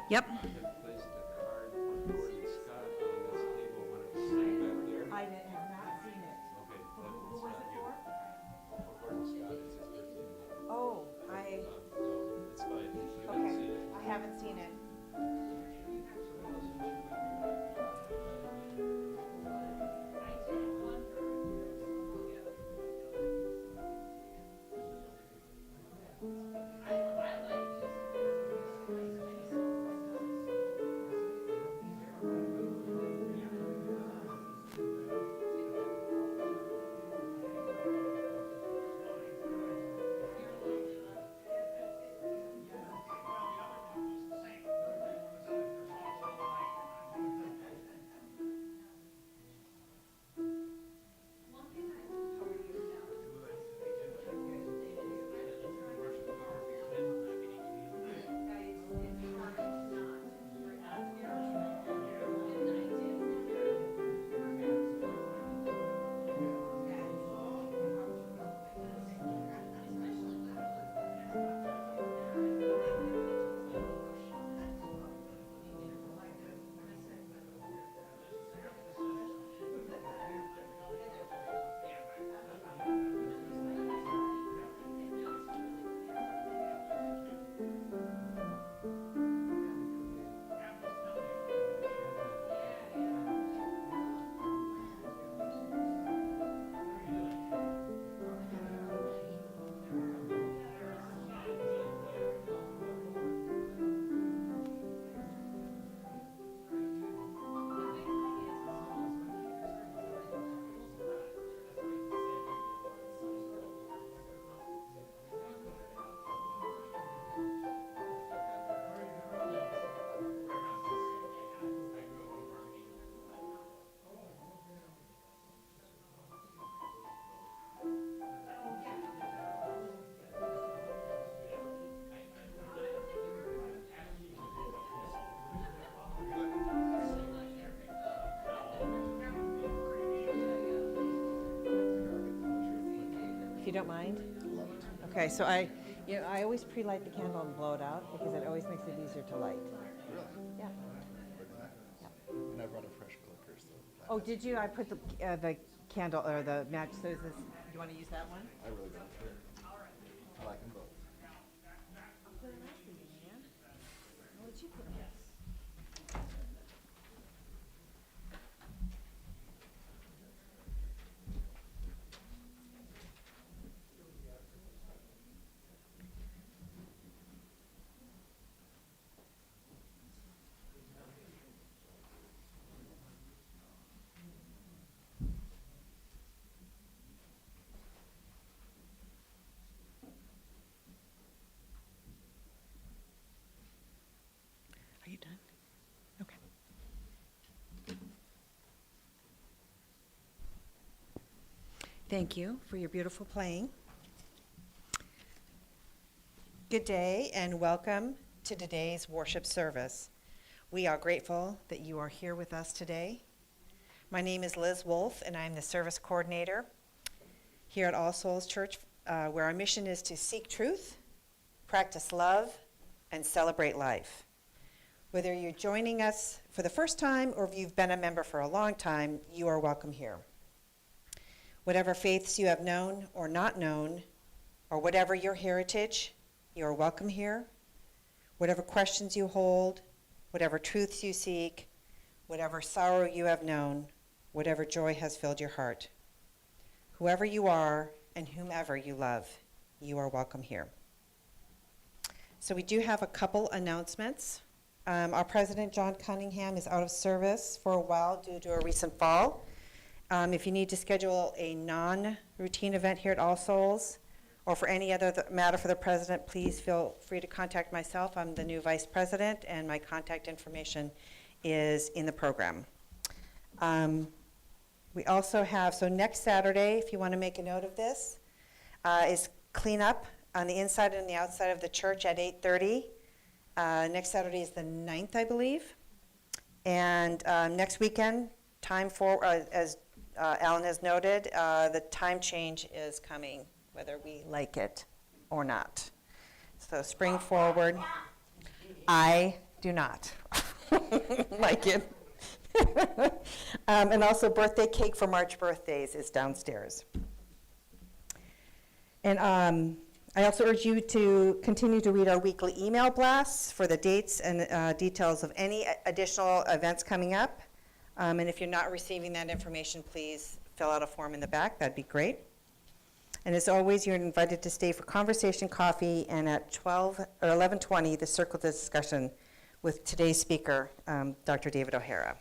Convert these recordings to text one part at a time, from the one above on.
Yep. I had placed a card for Gordon Scott on this table when it was sitting back there. I have not seen it. Okay, then Who it's was not it you. for? Oh, for Gordon Scott, it's his birthday today. Oh, I, So it's fine. You haven't okay, seen it. I haven't seen it. If you don't mind. Okay, so I always pre-light the candle and blow it out because it always makes it easier to light. Really? Yeah. And I brought a fresh clicker, so. Oh, did you? I put the candle or the match. So is this? Do you want to use that one? I really don't care. I like them both. What did you put? Are you done? Okay. Thank you for your beautiful playing. Good day and welcome to today's worship service. We are grateful that you are here with us today. My name is Liz Wolf and I'm the service coordinator here at All Souls Church, where our mission is to seek truth, practice love, and celebrate life. Whether you're joining us for the first time or if you've been a member for a long time, you are welcome here. Whatever faiths you have known or not known, or whatever your heritage, you are welcome here. Whatever questions you hold, whatever truths you seek, whatever sorrow you have known, whatever joy has filled your heart. Whoever you are and whomever you love, you are welcome here. So we do have a couple announcements. Our president, John Cunningham, is out of service for a while due to a recent fall. If you need to schedule a non-routine event here at All Souls, or for any other matter for the president, please feel free to contact myself. I'm the new vice president, and my contact information is in the program. We also have, so next Saturday, if you want to make a note of this, is cleanup on the inside and the outside of the church at 8:30. Next Saturday is the 9th, I believe. And next weekend, time for, as Alan has noted, the time change is coming, whether we like it or not. So spring forward. I do not like it. And also birthday cake for March birthdays is downstairs. And I also urge you to continue to read our weekly email blasts for the dates and details of any additional events coming up. And if you're not receiving that information, please fill out a form in the back. That'd be great. And as always, you're invited to stay for conversation coffee, and at 12 or 11:20, the circle discussion with today's speaker, Dr. David O'Hara.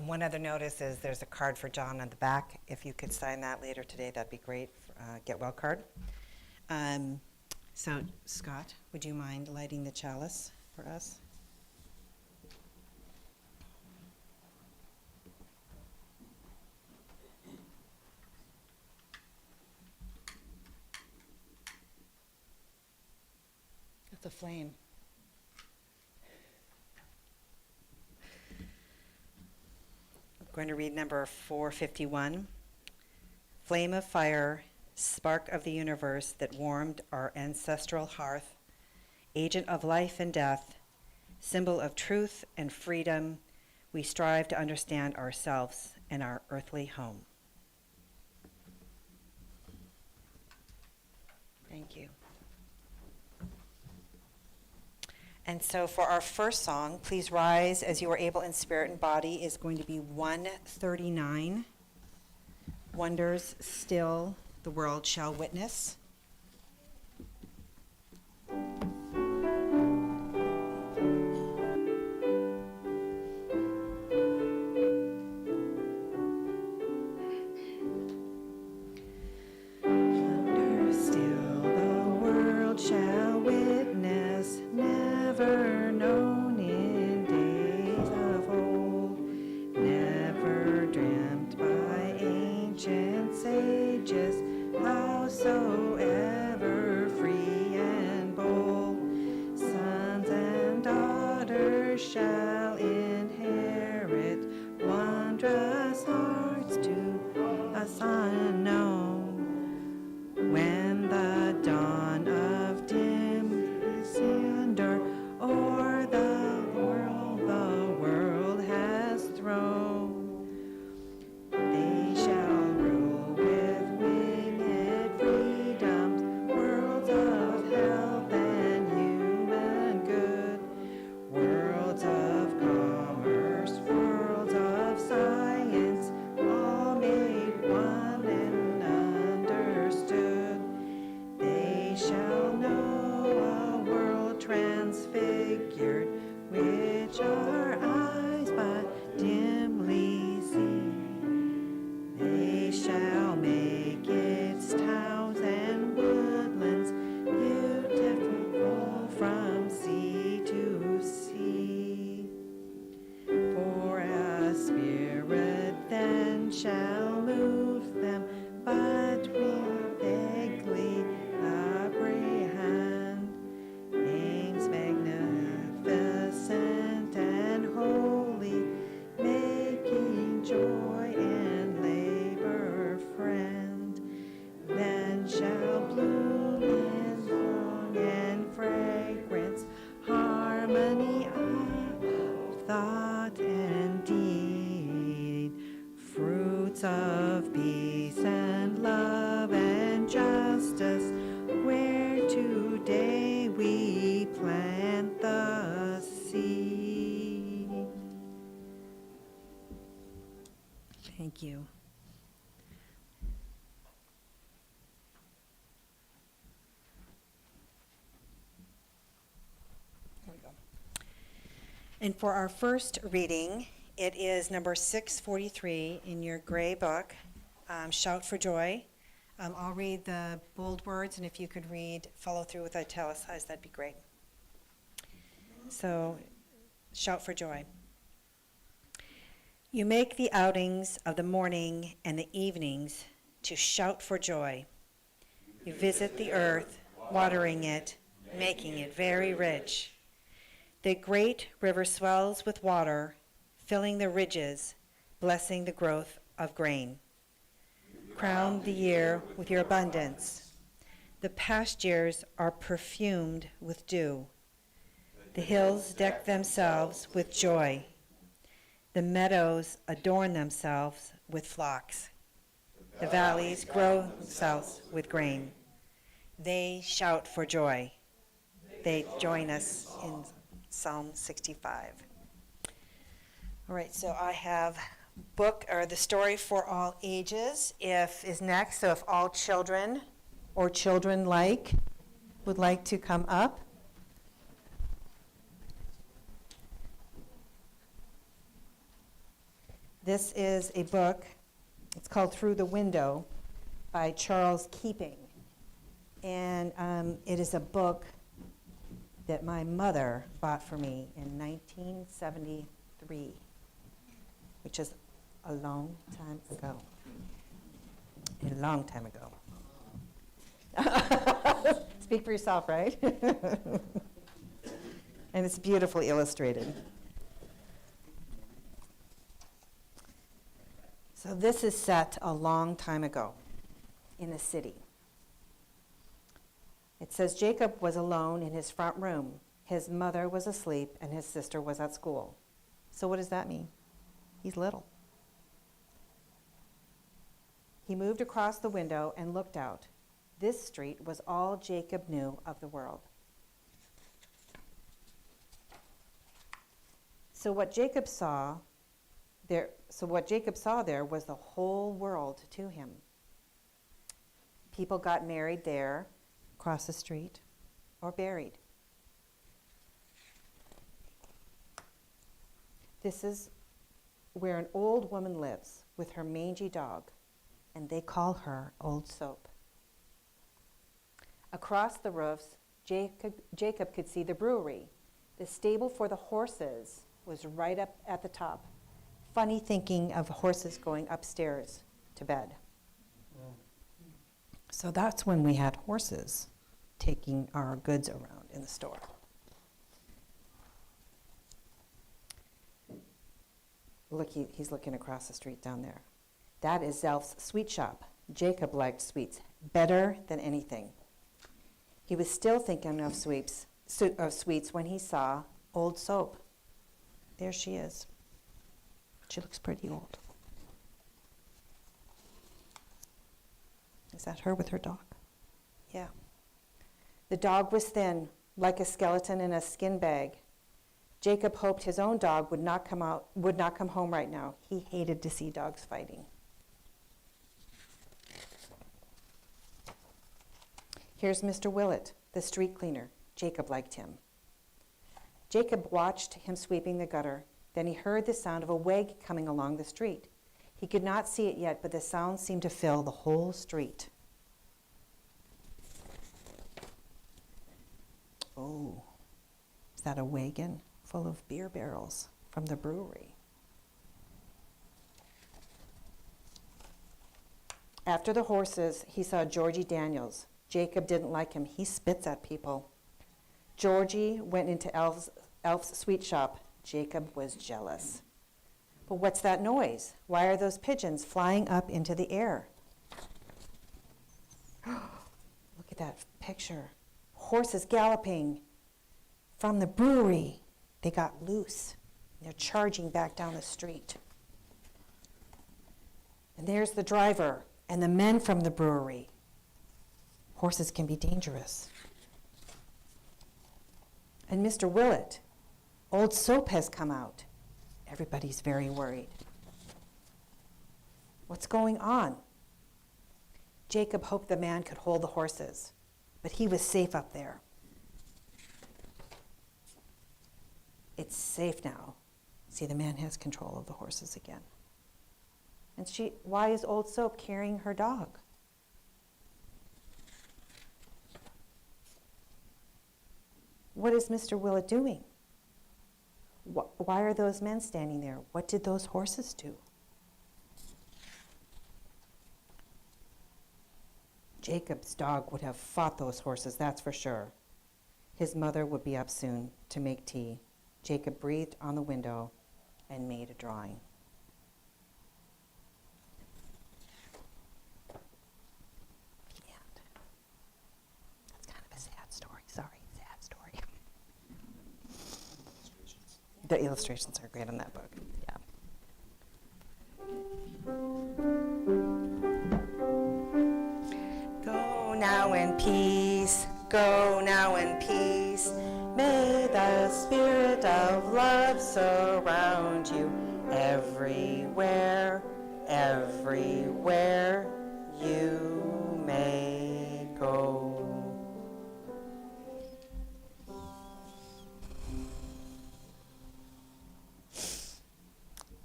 One other notice is there's a card for John on the back. If you could sign that later today, that'd be great. Get well card. So, Scott, would you mind lighting the chalice for us? It's a flame. I'm going to read number 451. Flame of fire, spark of the universe that warmed our ancestral hearth, agent of life and death, symbol of truth and freedom, we strive to understand ourselves and our earthly home. Thank you. And so for our first song, Please Rise As You Are Able in Spirit and Body, is going to be 139. Wonders Still the World Shall Witness. Wonders still the world shall witness, never known in days of old, never dreamt by ancient sages, howsoever free and bold, sons and daughters shall inherit wondrous hearts to us unknown. When the dawn of dim splendor o'er the world has thrown, they shall rule with winged freedoms, worlds of health and human good, worlds of commerce, worlds of science, all made one and understood. They shall know a world transfigured, which our eyes but dimly see. They shall make its towns and woodlands beautiful from sea to sea. For a spirit then shall move them, but we'll vaguely apprehend names magnificent and holy, making joy and labor friend. Then shall bloom in song and fragrance, harmony of thought and deed, fruits of peace and love and justice, where today we plant the seed. Thank you. Here we go. And for our first reading, it is number 643 in your gray book, Shout for Joy. I'll read the bold words, and if you could follow through with italicized, that'd be great. So, Shout for Joy. You make the outings of the morning and the evenings to shout for joy. You visit the earth, watering it, making it very rich. The great river swells with water, filling the ridges, blessing the growth of grain. Crown the year with your abundance. The pastures are perfumed with dew. The hills deck themselves with joy. The meadows adorn themselves with flocks. The valleys grow themselves with grain. They shout for joy. They join us in Psalm 65. All right, so I have the story for all ages is next. So if all children or children would like to come up. This is a book. It's called Through the Window by Charles Keeping. And it is a book that my mother bought for me in 1973, which is a long time ago. A long time ago. Speak for yourself, right? And it's beautifully illustrated. So this is set a long time ago in a city. It says Jacob was alone in his front room. His mother was asleep and his sister was at school. So what does that mean? He's little. He moved across the window and looked out. This street was all Jacob knew of the world. So what Jacob saw there was the whole world to him. People got married there, across the street, or buried. This is where an old woman lives with her mangy dog, and they call her Old Soap. Across the roofs, Jacob could see the brewery. The stable for the horses was right up at the top. Funny thinking of horses going upstairs to bed. So that's when we had horses taking our goods around in the store. Look, he's looking across the street down there. That is Zelf's sweet shop. Jacob liked sweets better than anything. He was still thinking of sweets when he saw Old Soap. There she is. She looks pretty old. Is that her with her dog? Yeah. The dog was thin, like a skeleton in a skin bag. Jacob hoped his own dog would not come home right now. He hated to see dogs fighting. Here's Mr. Willett, the street cleaner. Jacob liked him. Jacob watched him sweeping the gutter. Then he heard the sound of a wagon coming along the street. He could not see it yet, but the sound seemed to fill the whole street. Oh, is that a wagon full of beer barrels from the brewery? After the horses, he saw Georgie Daniels. Jacob didn't like him. He spits at people. Georgie went into Elf's sweet shop. Jacob was jealous. But what's that noise? Why are those pigeons flying up into the air? Look at that picture. Horses galloping from the brewery. They got loose. They're charging back down the street. And there's the driver and the men from the brewery. Horses can be dangerous. And Mr. Willett, Old Soap has come out. Everybody's very worried. What's going on? Jacob hoped the man could hold the horses, but he was safe up there. It's safe now. See, the man has control of the horses again. And why is Old Soap carrying her dog? What is Mr. Willett doing? Why are those men standing there? What did those horses do? Jacob's dog would have fought those horses, that's for sure. His mother would be up soon to make tea. Jacob breathed on the window and made a drawing. The end. That's kind of a sad story. Sorry, sad story. The illustrations are great in that book. Yeah. Go now in peace. Go now in peace. May the spirit of love surround you everywhere, everywhere you may go.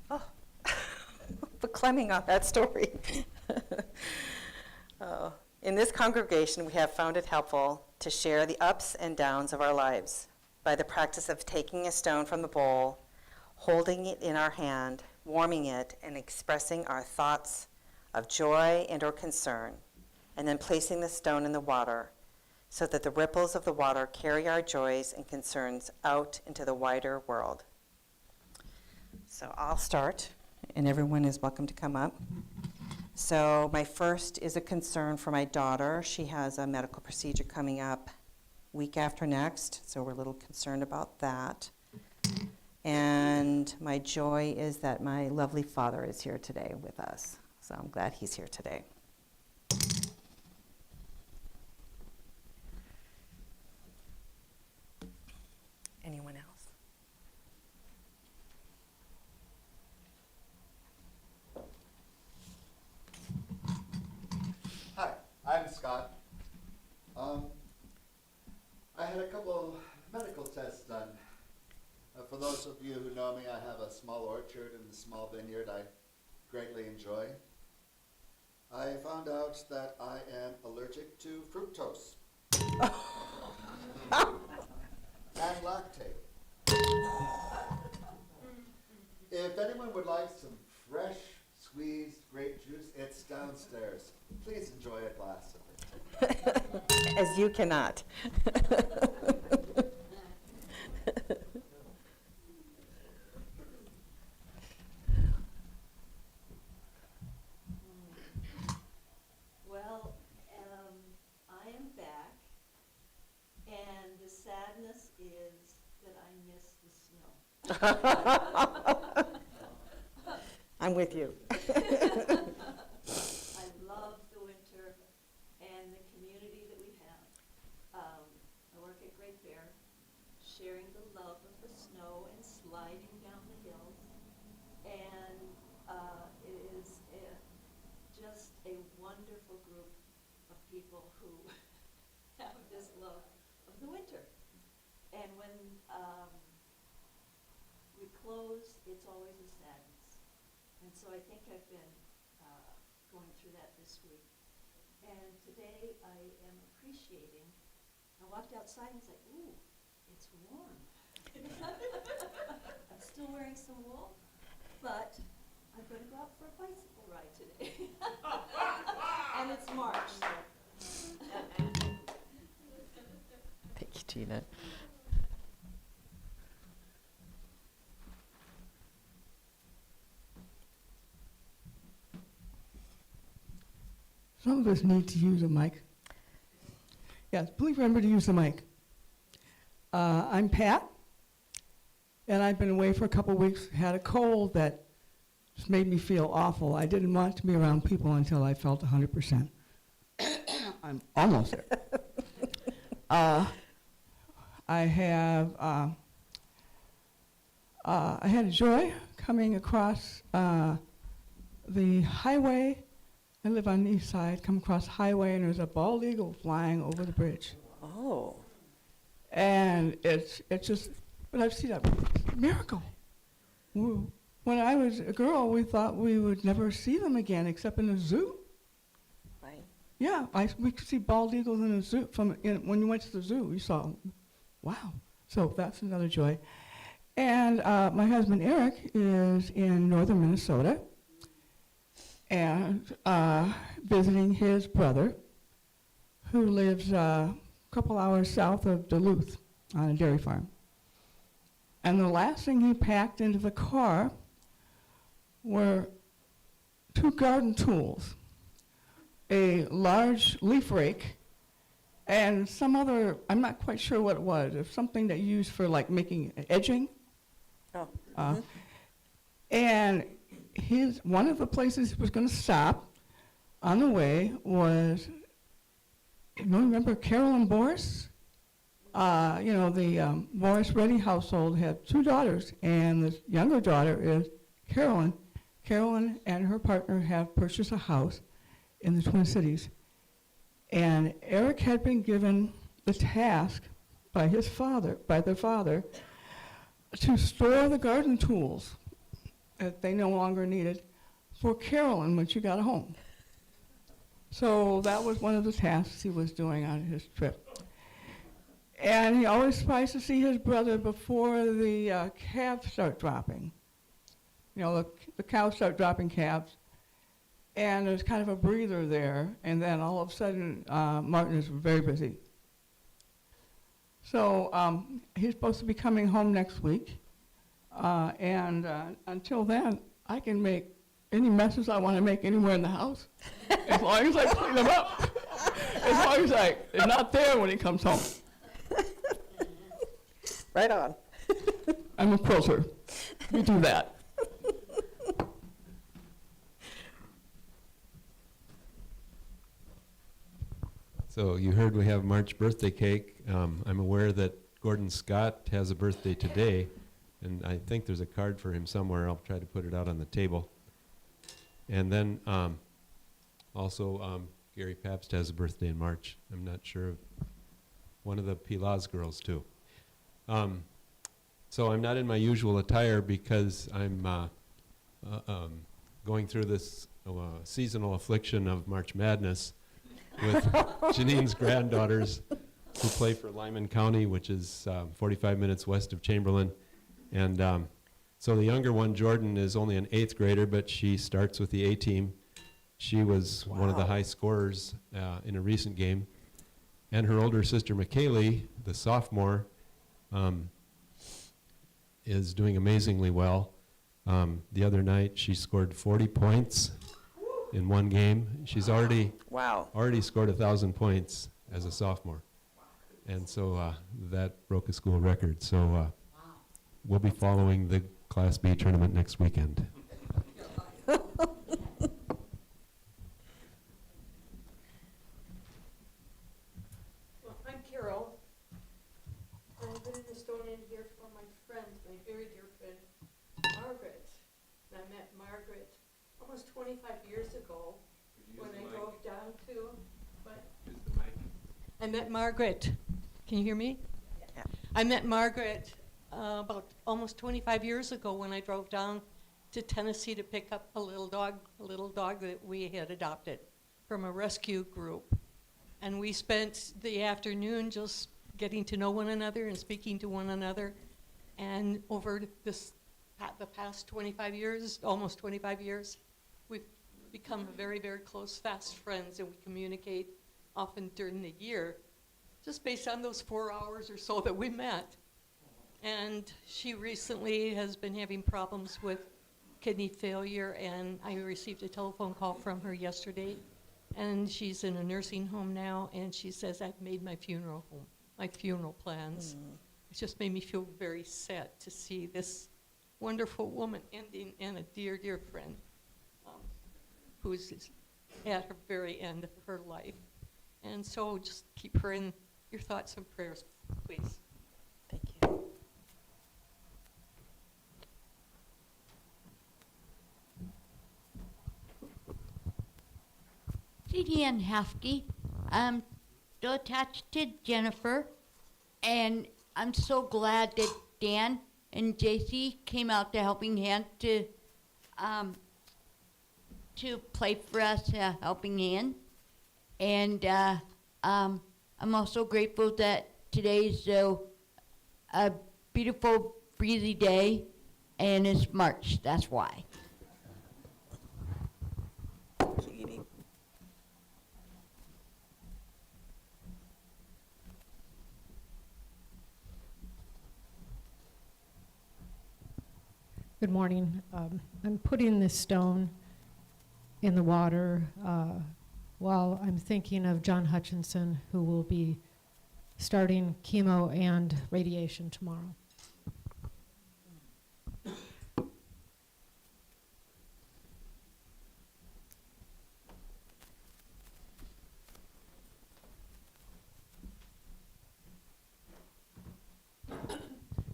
Oh, Fleming on that story. In this congregation, we have found it helpful to share the ups and downs of our lives by the practice of taking a stone from the bowl, holding it in our hand, warming it, and expressing our thoughts of joy and or concern, and then placing the stone in the water so that the ripples of the water carry our joys and concerns out into the wider world. So I'll start, and everyone is welcome to come up. So my first is a concern for my daughter. She has a medical procedure coming up week after next, so we're a little concerned about that. And my joy is that my lovely father is here today with us. So I'm glad he's here today. Anyone else? Hi, I'm Scott. I had a couple medical tests done. For those of you who know me, I have a small orchard and a small vineyard I greatly enjoy. I found out that I am allergic to fructose and lactate. If anyone would like some fresh, squeezed grape juice, it's downstairs. Please enjoy a glass of it. As you cannot. Well, I am back, and the sadness is that I miss the snow. I'm with you. I love the winter and the community that we have. I work at Great Bear, sharing the love of the snow and sliding down the hills, and it is just a wonderful group of people who have this love of the winter. And when we close, it's always a sadness. And so I think I've been going through that this week. And today I am appreciating, I walked outside and was like, ooh, it's warm. I'm still wearing some wool, but I'm going to go out for a bicycle ride today. And it's March, so. Thank you, Gina. Some of us need to use a mic. Yes, please remember to use the mic. I'm Pat, and I've been away for a couple weeks, had a cold that just made me feel awful. I didn't want to be around people until I felt 100%. I'm almost there. I had a joy coming across the highway. I live on the east side, come across the highway, and there's a bald eagle flying over the bridge. Oh. And it's just, but I've seen a miracle. When I was a girl, we thought we would never see them again except in a zoo. Right. Yeah, we could see bald eagles in a zoo. When you went to the zoo, you saw them. Wow. So that's another joy. And my husband, Eric, is in northern Minnesota and visiting his brother, who lives a couple hours south of Duluth on a dairy farm. And the last thing he packed into the car were 2 garden tools, a large leaf rake, and some other, I'm not quite sure what it was, it's something that you use for like making edging. Oh. And one of the places he was going to stop on the way was, remember Carol and Boris? The Boris Reddy household had 2 daughters, and the younger daughter is Carolyn. Carolyn and her partner have purchased a house in the Twin Cities. And Eric had been given the task by their father, to store the garden tools that they no longer needed for Carolyn when she got home. So that was one of the tasks he was doing on his trip. And he always tries to see his brother before the calves start dropping. You know, the cows start dropping calves. And there's kind of a breather there. And then all of a sudden, Martin is very busy. So he's supposed to be coming home next week. And until then, I can make any messes I want to make anywhere in the house, as long as I clean them up. As long as they're not there when he comes home. Right on. I'm a quilter. We do that. So you heard we have March birthday cake. I'm aware that Gordon Scott has a birthday today, and I think there's a card for him somewhere. I'll try to put it out on the table. And then also Gary Pabst has a birthday in March. I'm not sure of one of the Pilas girls too. So I'm not in my usual attire because I'm going through this seasonal affliction of March Madness with Janine's granddaughters who play for Lyman County, which is 45 minutes west of Chamberlain. And so the younger one, Jordan, is only an 8th grader, but she starts with the A team. She was one of the high scorers in a recent game. And her older sister, McKaylee, the sophomore, is doing amazingly well. The other night, she scored 40 points in one game. She's already scored 1,000 points as a sophomore. And so that broke a school record. So we'll be following the Class B tournament next weekend. Well, I'm Carol. I've been in the Stone Inn here for my friend, my very dear friend, Margaret. And I met Margaret almost 25 years ago when I drove down to, I met Margaret. Can you hear me? Yeah. I met Margaret about almost 25 years ago when I drove down to Tennessee to pick up a little dog that we had adopted from a rescue group. And we spent the afternoon just getting to know one another and speaking to one another. And over the past 25 years, almost 25 years, we've become very, very close, fast friends, and we communicate often during the year, just based on those 4 hours or so that we met. And she recently has been having problems with kidney failure, and I received a telephone call from her yesterday, and she's in a nursing home now, and she says, I've made my funeral plans. It just made me feel very sad to see this wonderful woman ending, and a dear, dear friend who's at her very end of her life. And so just keep her in your thoughts and prayers, please. Thank you. Deanne Hafke. I'm still attached to Jennifer, and I'm so glad that Dan and JC came out to Helping Hand to play for us, Helping Hand. And I'm also grateful that today's a beautiful, breezy day, and it's March. That's why. Good morning. I'm putting this stone in the water while I'm thinking of John Hutchinson, who will be starting chemo and radiation tomorrow.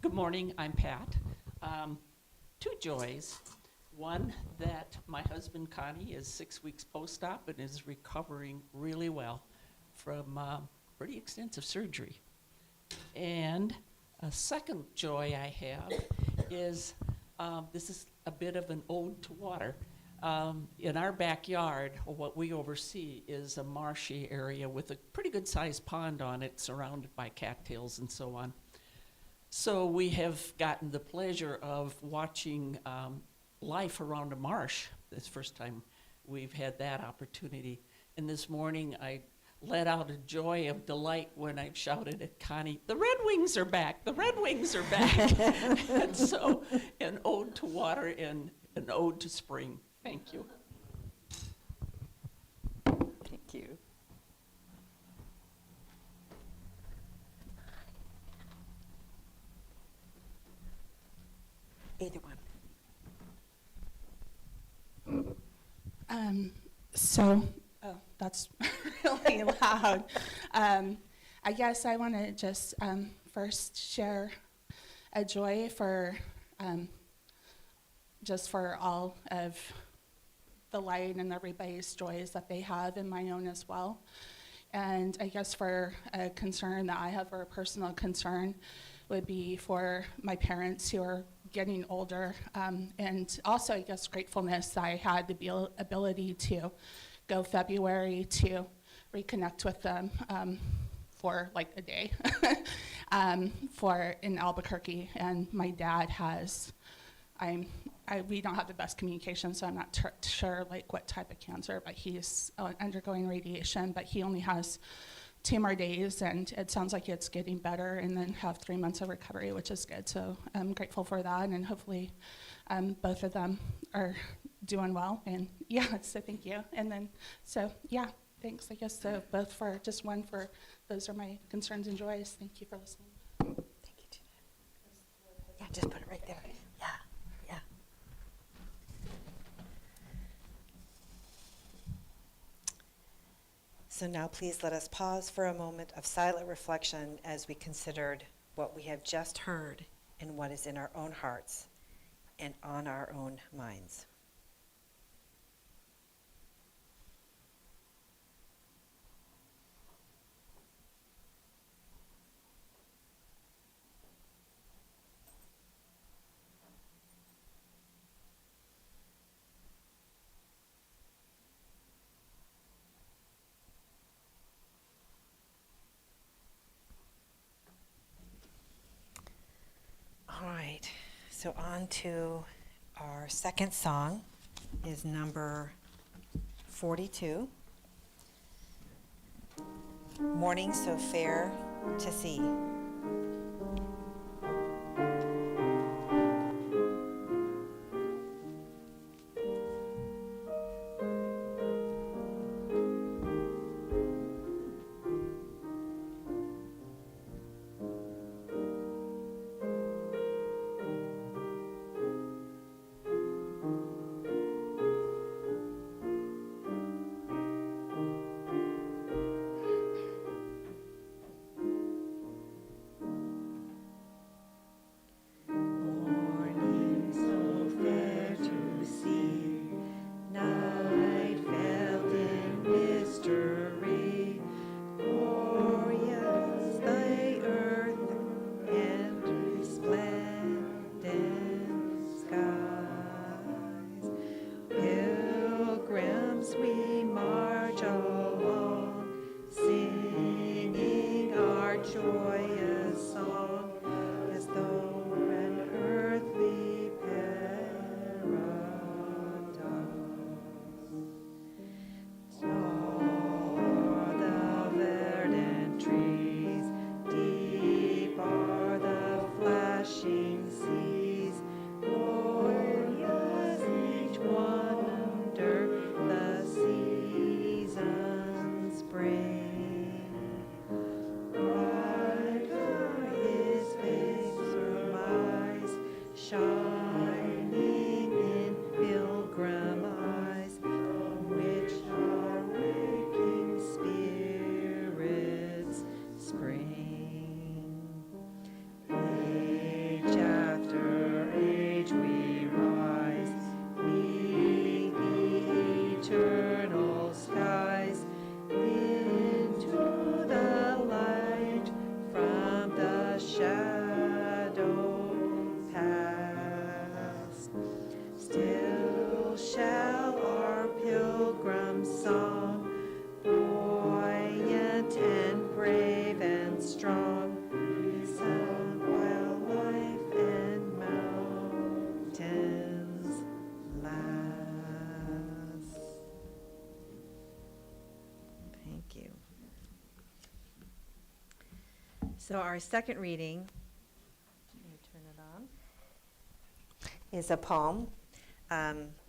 Good morning, I'm Pat. Two joys. One, that my husband Connie is 6 weeks post-op and is recovering really well from pretty extensive surgery. And a second joy I have is, this is a bit of an ode to water. In our backyard, what we oversee is a marshy area with a pretty good sized pond on it, surrounded by cattails and so on. So we have gotten the pleasure of watching life around a marsh. This first time we've had that opportunity. And this morning I let out a joy of delight when I shouted at Connie, "The Red Wings are back! The Red Wings are back!" And so, an ode to water and an ode to spring. Thank you. Thank you. Either one. Oh, that's really loud. I guess I want to just first share a joy for just for all of the light and everybody's joys that they have, and my own as well. And I guess for a concern that I have, or a personal concern, would be for my parents who are getting older, and also I guess gratefulness I had the ability to go February to reconnect with them for like a day for in Albuquerque. And my dad has, we don't have the best communication, so I'm not sure like what type of cancer, but he's undergoing radiation, but he only has 2 more days, and it sounds like it's getting better, and then have 3 months of recovery, which is good. So I'm grateful for that, and hopefully both of them are doing well. And yeah, so thank you. And then, so yeah, thanks. I guess so both for just one for, those are my concerns and joys. Thank you for listening. Thank you, Jeanette. Yeah, just put it right there. Yeah, yeah. So now please let us pause for a moment of silent reflection as we considered what we have just heard and what is in our own hearts and on our own minds. All right, so on to our second song is number 42, Morning So Fair to See. anthem song, buoyant and brave and strong, we sung while life and mountains last. Thank you. So our second reading, let me turn it on, is a poem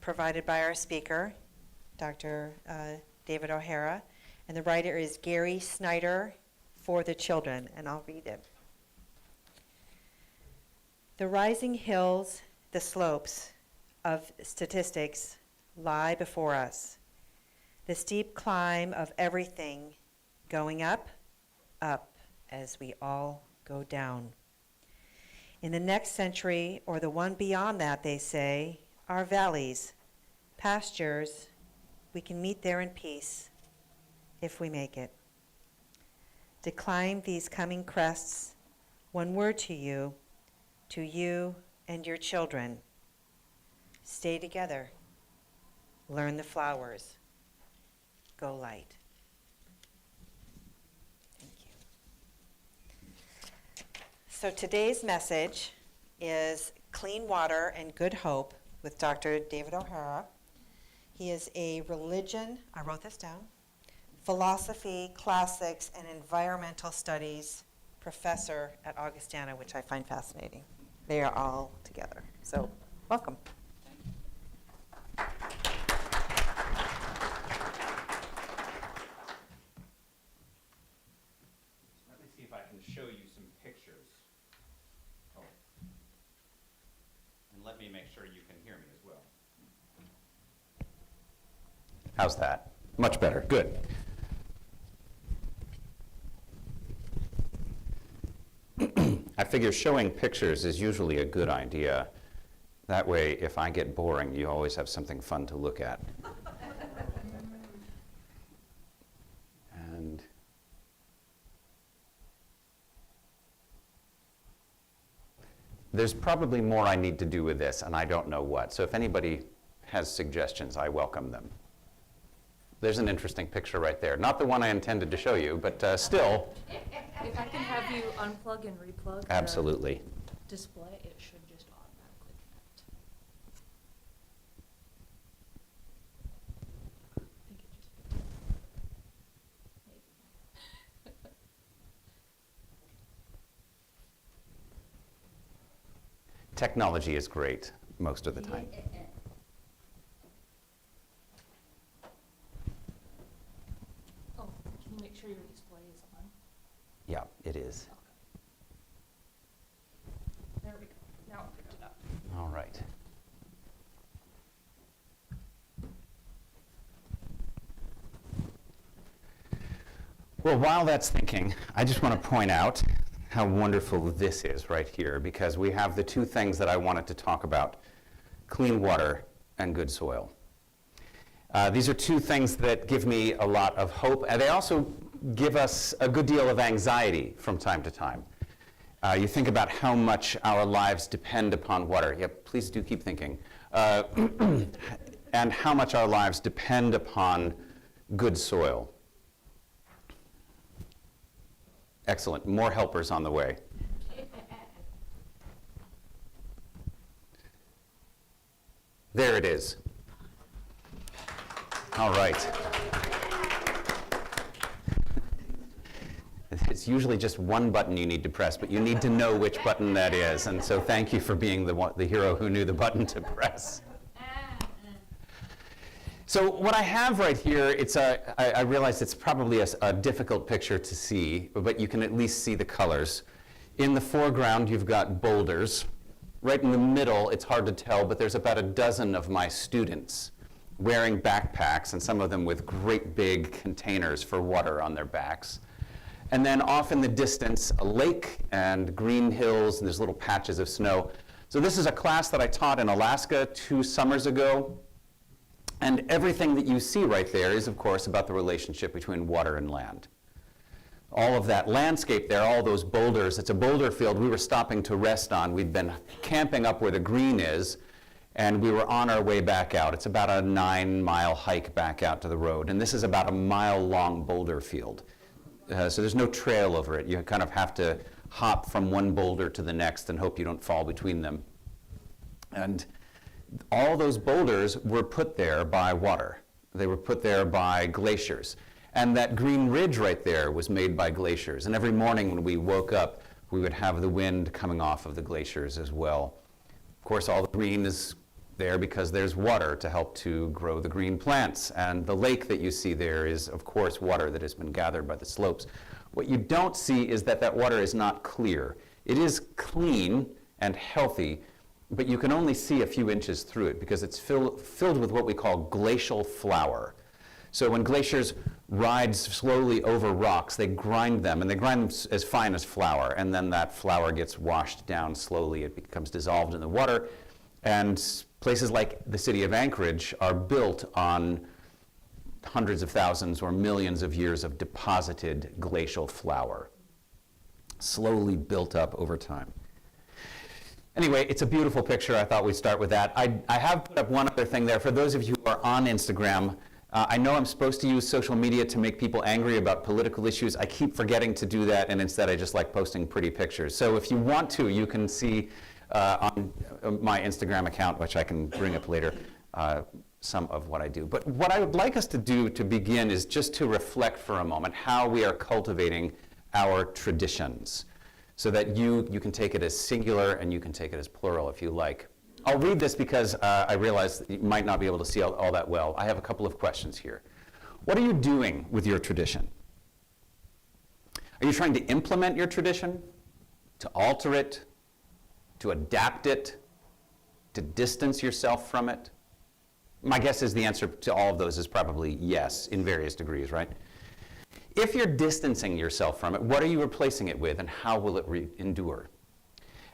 provided by our speaker, Dr. David O'Hara, and the writer is Gary Snyder for the children, and I'll read it. The rising hills, the slopes of statistics lie before us. The steep climb of everything going up, up, as we all go down. In the next century, or the one beyond that, they say, are valleys, pastures, we can meet there in peace, if we make it. To climb these coming crests, one word to you and your children. Stay together, learn the flowers, go light. Thank you. So today's message is Clean Water and Good Hope with Dr. David O'Hara. He is a religion, I wrote this down, philosophy, classics, and environmental studies professor at Augustana, which I find fascinating. They are all together. So, welcome. Let me see if I can show you some pictures. Oh. And let me make sure you can hear me as well. How's that? Much better. Good. I figure showing pictures is usually a good idea. That way, if I get boring, you always have something fun to look at. And there's probably more I need to do with this, and I don't know what. So if anybody has suggestions, I welcome them. There's an interesting picture right there. Not the one I intended to show you, but still. If I can have you unplug and replug Absolutely. the display, it should just automatically connect. I think it just maybe. Technology is great most of the time. Oh, can you make sure your display is on? Yeah, it is. There we go. Now I picked it up. All right. Well, while that's thinking, I just want to point out how wonderful this is right here, because we have the two things that I wanted to talk about: clean water and good soil. These are two things that give me a lot of hope, and they also give us a good deal of anxiety from time to time. You think about how much our lives depend upon water. Yep, please do keep thinking. And how much our lives depend upon good soil. Excellent. More helpers on the way. There it is. All right. It's usually just one button you need to press, but you need to know which button that is. And so thank you for being the hero who knew the button to press. So what I have right here, I realize it's probably a difficult picture to see, but you can at least see the colors. In the foreground, you've got boulders. Right in the middle, it's hard to tell, but there's about a dozen of my students wearing backpacks, and some of them with great big containers for water on their backs. And then off in the distance, a lake and green hills, and there's little patches of snow. So this is a class that I taught in Alaska 2 summers ago. And everything that you see right there is, of course, about the relationship between water and land. All of that landscape there, all those boulders, it's a boulder field we were stopping to rest on. We'd been camping up where the green is, and we were on our way back out. It's about a 9-mile hike back out to the road, and this is about a mile-long boulder field. So there's no trail over it. You kind of have to hop from one boulder to the next and hope you don't fall between them. And all those boulders were put there by water. They were put there by glaciers. And that green ridge right there was made by glaciers. And every morning when we woke up, we would have the wind coming off of the glaciers as well. Of course, all the green is there because there's water to help to grow the green plants. And the lake that you see there is, of course, water that has been gathered by the slopes. What you don't see is that that water is not clear. It is clean and healthy, but you can only see a few inches through it because it's filled with what we call glacial flour. So when glaciers ride slowly over rocks, they grind them, and they grind them as fine as flour, and then that flour gets washed down slowly. It becomes dissolved in the water, and places like the city of Anchorage are built on hundreds of thousands or millions of years of deposited glacial flour, slowly built up over time. Anyway, it's a beautiful picture. I thought we'd start with that. I have put up one other thing there. For those of you who are on Instagram, I know I'm supposed to use social media to make people angry about political issues. I keep forgetting to do that, and instead I just like posting pretty pictures. So if you want to, you can see on my Instagram account, which I can bring up later, some of what I do. But what I would like us to do to begin is just to reflect for a moment how we are cultivating our traditions, so that you can take it as singular and you can take it as plural if you like. I'll read this because I realize that you might not be able to see all that well. I have a couple of questions here. What are you doing with your tradition? Are you trying to implement your tradition, to alter it, to adapt it, to distance yourself from it? My guess is the answer to all of those is probably yes, in various degrees, right? If you're distancing yourself from it, what are you replacing it with, and how will it endure?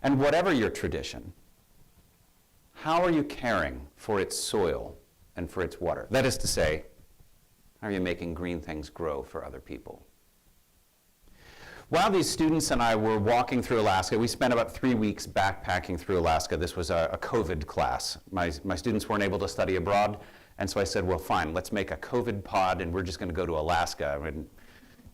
And whatever your tradition, how are you caring for its soil and for its water? That is to say, how are you making green things grow for other people? While these students and I were walking through Alaska, we spent about 3 weeks backpacking through Alaska. This was a COVID class. My students weren't able to study abroad, and so I said, well, fine, let's make a COVID pod, and we're just going to go to Alaska. And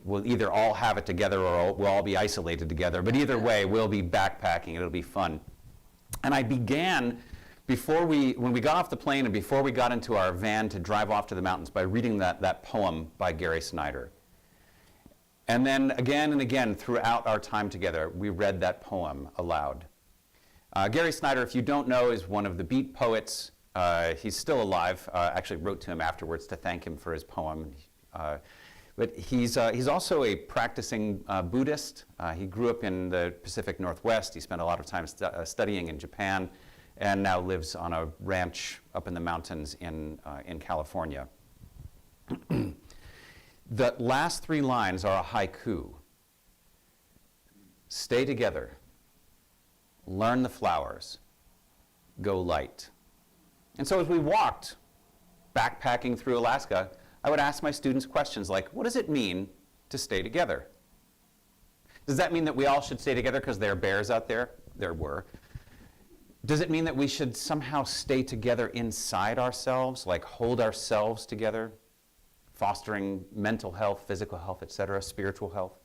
we'll either all have it together or we'll all be isolated together. But either way, we'll be backpacking. It'll be fun. And I began, when we got off the plane and before we got into our van to drive off to the mountains, by reading that poem by Gary Snyder. And then again and again throughout our time together, we read that poem aloud. Gary Snyder, if you don't know, is one of the Beat poets. He's still alive. Actually wrote to him afterwards to thank him for his poem. But he's also a practicing Buddhist. He grew up in the Pacific Northwest. He spent a lot of time studying in Japan, and now lives on a ranch up in the mountains in California. The last 3 lines are a haiku. Stay together, learn the flowers, go light. And so as we walked backpacking through Alaska, I would ask my students questions like, what does it mean to stay together? Does that mean that we all should stay together because there are bears out there? There were. Does it mean that we should somehow stay together inside ourselves, like hold ourselves together, fostering mental health, physical health, etc., spiritual health?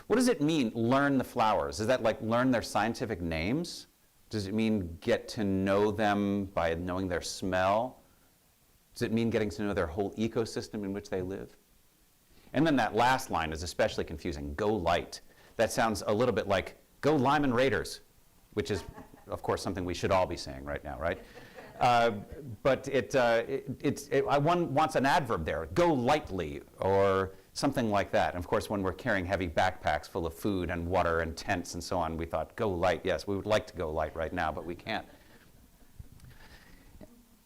What does it mean, learn the flowers? Is that like learn their scientific names? Does it mean get to know them by knowing their smell? Does it mean getting to know their whole ecosystem in which they live? And then that last line is especially confusing, go light. That sounds a little bit like, go Lyman Raiders, which is, of course, something we should all be saying right now, right? But one wants an adverb there, go lightly, or something like that. And of course, when we're carrying heavy backpacks full of food and water and tents and so on, we thought, go light. Yes, we would like to go light right now, but we can't.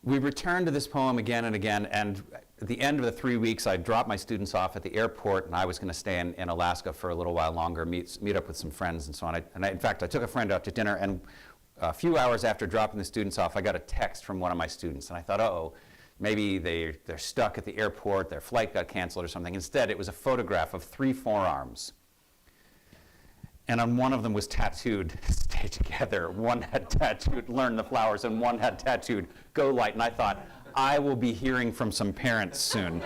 We returned to this poem again and again, and at the end of the 3 weeks, I dropped my students off at the airport, and I was going to stay in Alaska for a little while longer, meet up with some friends and so on. In fact, I took a friend out to dinner, and a few hours after dropping the students off, I got a text from one of my students, and I thought, uh-oh, maybe they're stuck at the airport, their flight got canceled or something. Instead, it was a photograph of 3 forearms. And on one of them was tattooed, stay together. One had tattooed, learn the flowers, and one had tattooed, go light. And I thought, I will be hearing from some parents soon.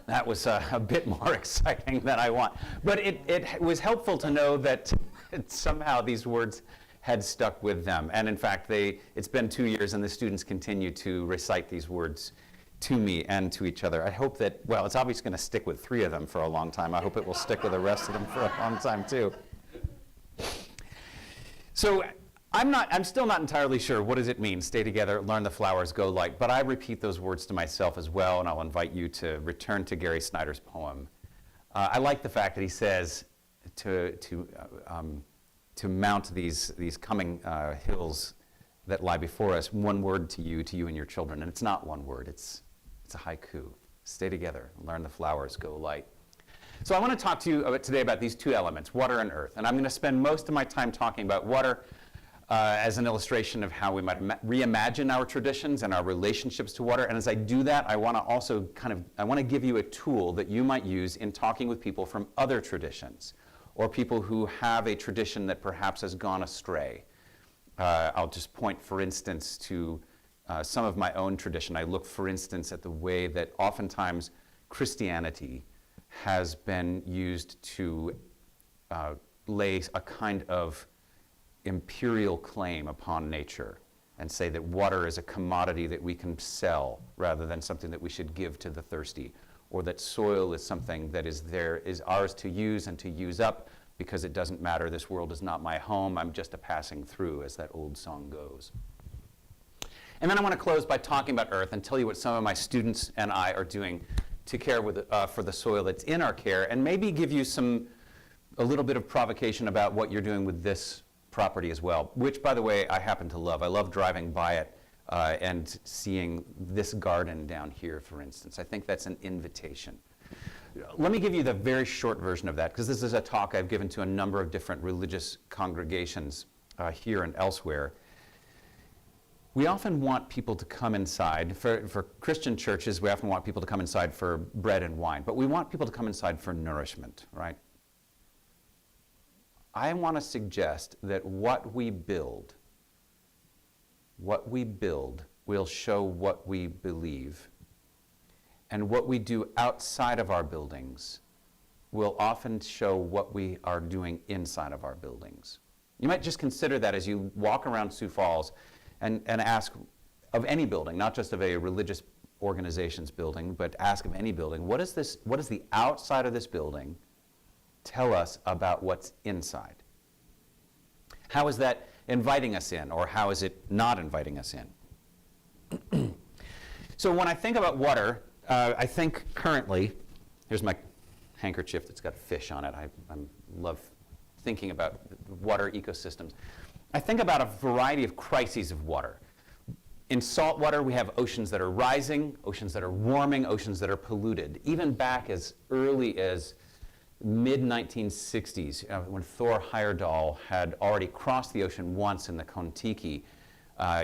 That was a bit more exciting than I want. But it was helpful to know that somehow these words had stuck with them. And in fact, it's been 2 years and the students continue to recite these words to me and to each other. I hope that, well, it's obviously going to stick with 3 of them for a long time. I hope it will stick with the rest of them for a long time too. So I'm still not entirely sure what does it mean, stay together, learn the flowers, go light, but I repeat those words to myself as well, and I'll invite you to return to Gary Snyder's poem. I like the fact that he says to mount these coming hills that lie before us, one word to you and your children. And it's not one word, it's a haiku. Stay together, learn the flowers, go light. So I want to talk to you today about these 2 elements, water and earth. And I'm going to spend most of my time talking about water as an illustration of how we might reimagine our traditions and our relationships to water. And as I do that, I want to also I want to give you a tool that you might use in talking with people from other traditions, or people who have a tradition that perhaps has gone astray. I'll just point, for instance, to some of my own tradition. I look, for instance, at the way that oftentimes Christianity has been used to lay a kind of imperial claim upon nature and say that water is a commodity that we can sell rather than something that we should give to the thirsty, or that soil is something that is ours to use and to use up because it doesn't matter, this world is not my home, I'm just a passing through, as that old song goes. And then I want to close by talking about earth and tell you what some of my students and I are doing to care for the soil that's in our care, and maybe give you a little bit of provocation about what you're doing with this property as well, which, by the way, I happen to love. I love driving by it and seeing this garden down here, for instance. I think that's an invitation. Let me give you the very short version of that, because this is a talk I've given to a number of different religious congregations here and elsewhere. We often want people to come inside. For Christian churches, we often want people to come inside for bread and wine, but we want people to come inside for nourishment, right? I want to suggest that what we build will show what we believe. And what we do outside of our buildings will often show what we are doing inside of our buildings. You might just consider that as you walk around Sioux Falls and ask of any building, not just of a religious organization's building, but ask of any building, what is the outside of this building tell us about what's inside? How is that inviting us in, or how is it not inviting us in? So when I think about water, I think currently, here's my handkerchief that's got fish on it. I love thinking about water ecosystems. I think about a variety of crises of water. In salt water, we have oceans that are rising, oceans that are warming, oceans that are polluted. Even back as early as mid-1960s, when Thor Heyerdahl had already crossed the ocean once in the Kon-Tiki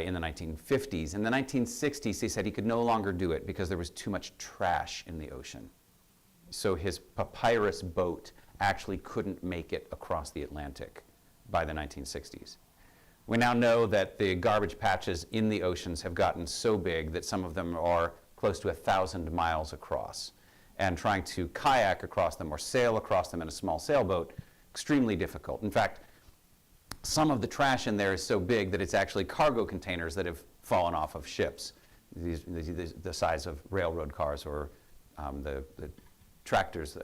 in the 1950s. In the 1960s, he said he could no longer do it because there was too much trash in the ocean. So his papyrus boat actually couldn't make it across the Atlantic by the 1960s. We now know that the garbage patches in the oceans have gotten so big that some of them are close to 1,000 miles across. And trying to kayak across them or sail across them in a small sailboat, extremely difficult. In fact, some of the trash in there is so big that it's actually cargo containers that have fallen off of ships, the size of railroad cars, or the trailers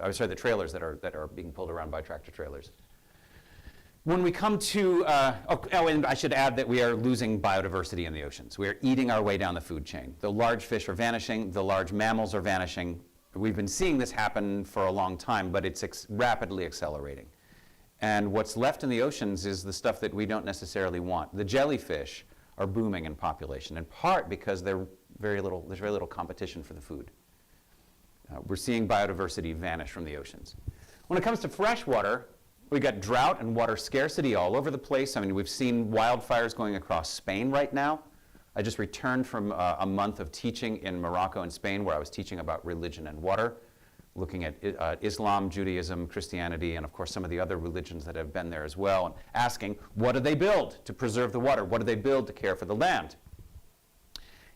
that are being pulled around by tractor trailers. When we come to, and I should add that we are losing biodiversity in the oceans. We are eating our way down the food chain. The large fish are vanishing, the large mammals are vanishing. We've been seeing this happen for a long time, but it's rapidly accelerating. And what's left in the oceans is the stuff that we don't necessarily want. The jellyfish are booming in population, in part because there's very little competition for the food. We're seeing biodiversity vanish from the oceans. When it comes to fresh water, we've got drought and water scarcity all over the place. I mean, we've seen wildfires going across Spain right now. I just returned from a month of teaching in Morocco and Spain, where I was teaching about religion and water. looking at Islam, Judaism, Christianity, and of course some of the other religions that have been there as well, and asking, what do they build to preserve the water? What do they build to care for the land?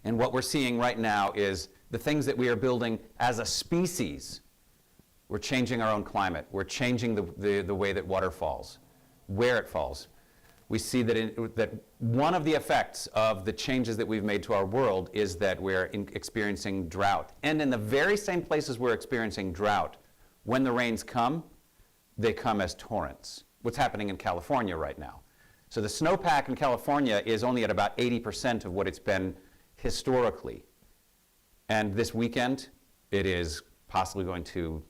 And what we're seeing right now is the things that we are building as a species. We're changing our own climate. We're changing the way that water falls, where it falls. We see that, that one of the effects of the changes that we've made to our world is that we're experiencing drought. And in the very same places we're experiencing drought, when the rains come, they come as torrents. What's happening in California right now. So the snowpack in California is only at about 80% of what it's been historically. And this weekend, it is possibly going to,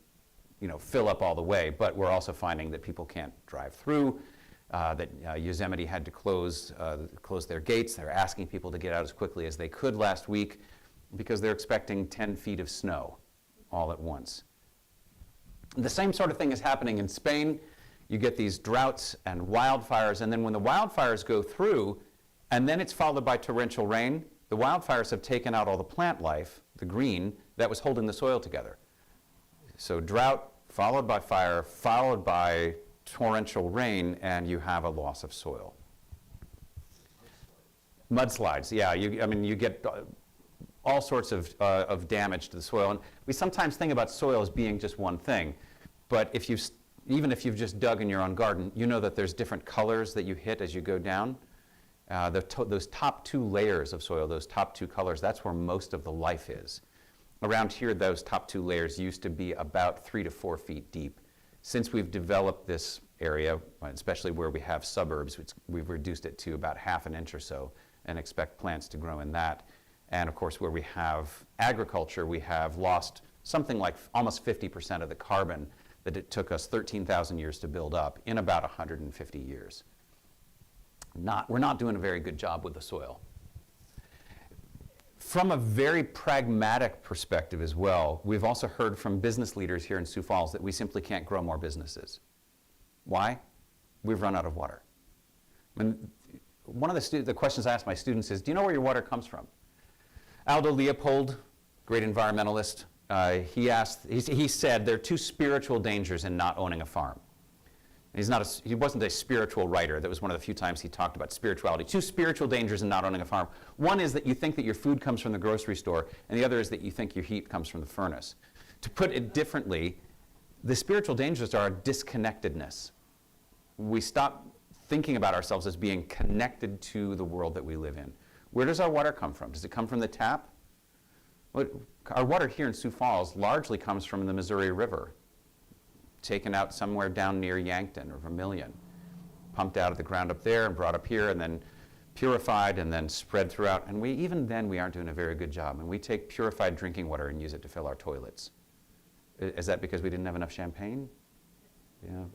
fill up all the way. But we're also finding that people can't drive through, that Yosemite had to close their gates. They're asking people to get out as quickly as they could last week because they're expecting 10 feet of snow all at once. The same sort of thing is happening in Spain. You get these droughts and wildfires, and then when the wildfires go through, and then it's followed by torrential rain, the wildfires have taken out all the plant life, the green, that was holding the soil together. So drought, followed by fire, followed by torrential rain, and you have a loss of soil. Mudslides, yeah. You get all sorts of damage to the soil. And we sometimes think about soil as being just one thing. But even if you've just dug in your own garden, you know that there's different colors that you hit as you go down. Those top two layers of soil, those top two colors, that's where most of the life is. Around here, those top two layers used to be about 3 to 4 feet deep. Since we've developed this area, especially where we have suburbs, we've reduced it to about ½ an inch or so and expect plants to grow in that. And of course, where we have agriculture, we have lost something like almost 50% of the carbon that it took us 13,000 years to build up in about 150 years. We're not doing a very good job with the soil. From a very pragmatic perspective as well, we've also heard from business leaders here in Sioux Falls that we simply can't grow more businesses. Why? We've run out of water. One of the questions I ask my students is, do you know where your water comes from? Aldo Leopold, great environmentalist, he said there are 2 spiritual dangers in not owning a farm. He wasn't a spiritual writer. That was one of the few times he talked about spirituality. 2 spiritual dangers in not owning a farm. One is that you think that your food comes from the grocery store, and the other is that you think your heat comes from the furnace. To put it differently, the spiritual dangers are disconnectedness. We stop thinking about ourselves as being connected to the world that we live in. Where does our water come from? Does it come from the tap? Well, our water here in Sioux Falls largely comes from the Missouri River, taken out somewhere down near Yankton or Vermilion, pumped out of the ground up there and brought up here and then purified and then spread throughout. And even then we aren't doing a very good job. And we take purified drinking water and use it to fill our toilets. Is that because we didn't have enough champagne? Yeah.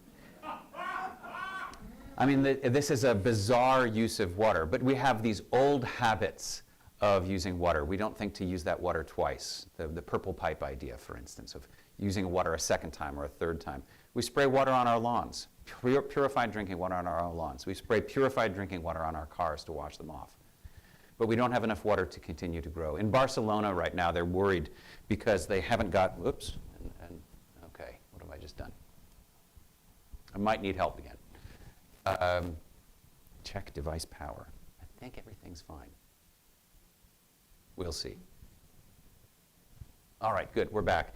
This is a bizarre use of water, but we have these old habits of using water. We don't think to use that water twice. The purple pipe idea, for instance, of using water a second time or a third time. We spray water on our lawns, purified drinking water on our lawns. We spray purified drinking water on our cars to wash them off. But we don't have enough water to continue to grow. In Barcelona right now, they're worried because they haven't got, okay, what have I just done? I might need help again. Check device power. I think everything's fine. We'll see. All right, good, we're back.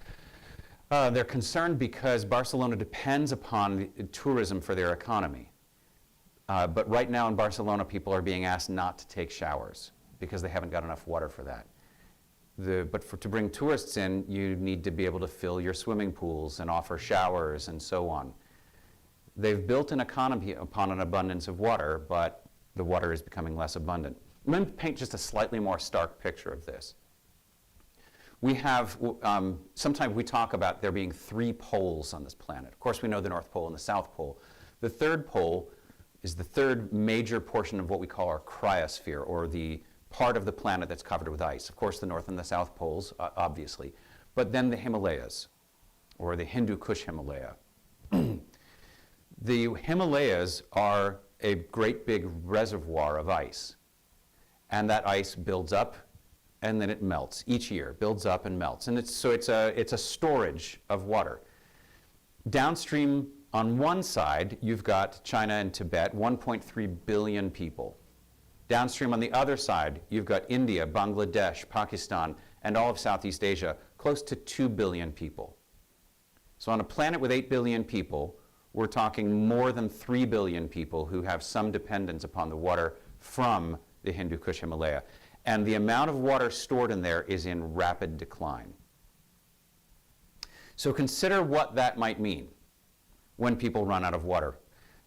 They're concerned because Barcelona depends upon tourism for their economy. But right now in Barcelona, people are being asked not to take showers because they haven't got enough water for that. To bring tourists in, you need to be able to fill your swimming pools and offer showers and so on. They've built an economy upon an abundance of water, but the water is becoming less abundant. I'm going to paint just a slightly more stark picture of this. We have, sometimes we talk about there being 3 poles on this planet. Of course, we know the North Pole and the South Pole. The third pole is the third major portion of what we call our cryosphere, or the part of the planet that's covered with ice. Of course, the North and the South Poles, obviously. But then the Himalayas, or the Hindu Kush Himalaya. The Himalayas are a great big reservoir of ice. And that ice builds up and then it melts each year, builds up and melts. And it's a storage of water. Downstream on one side, you've got China and Tibet, 1.3 billion people. Downstream on the other side, you've got India, Bangladesh, Pakistan, and all of Southeast Asia, close to 2 billion people. So on a planet with 8 billion people, we're talking more than 3 billion people who have some dependence upon the water from the Hindu Kush Himalaya. And the amount of water stored in there is in rapid decline. So consider what that might mean when people run out of water.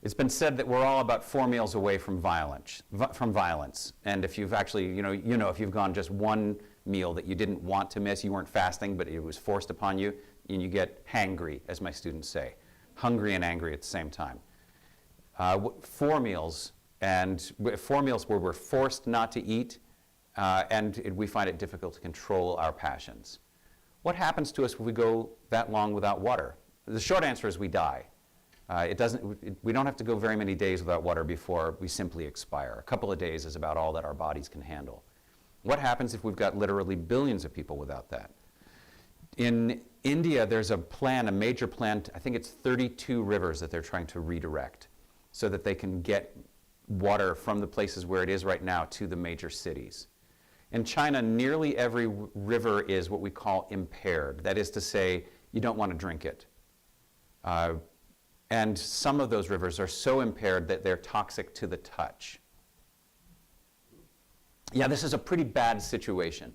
It's been said that we're all about 4 meals away from violence. And if you've actually, if you've gone just one meal that you didn't want to miss, you weren't fasting, but it was forced upon you, and you get hangry, as my students say. Hungry and angry at the same time. 4 meals, and 4 meals where we're forced not to eat, and we find it difficult to control our passions. What happens to us if we go that long without water? The short answer is we die. We don't have to go very many days without water before we simply expire. A couple of days is about all that our bodies can handle. What happens if we've got literally billions of people without that? In India, there's a major plan, I think it's 32 rivers that they're trying to redirect so that they can get water from the places where it is right now to the major cities. In China, nearly every river is what we call impaired. That is to say, you don't want to drink it. And some of those rivers are so impaired that they're toxic to the touch. Yeah, this is a pretty bad situation.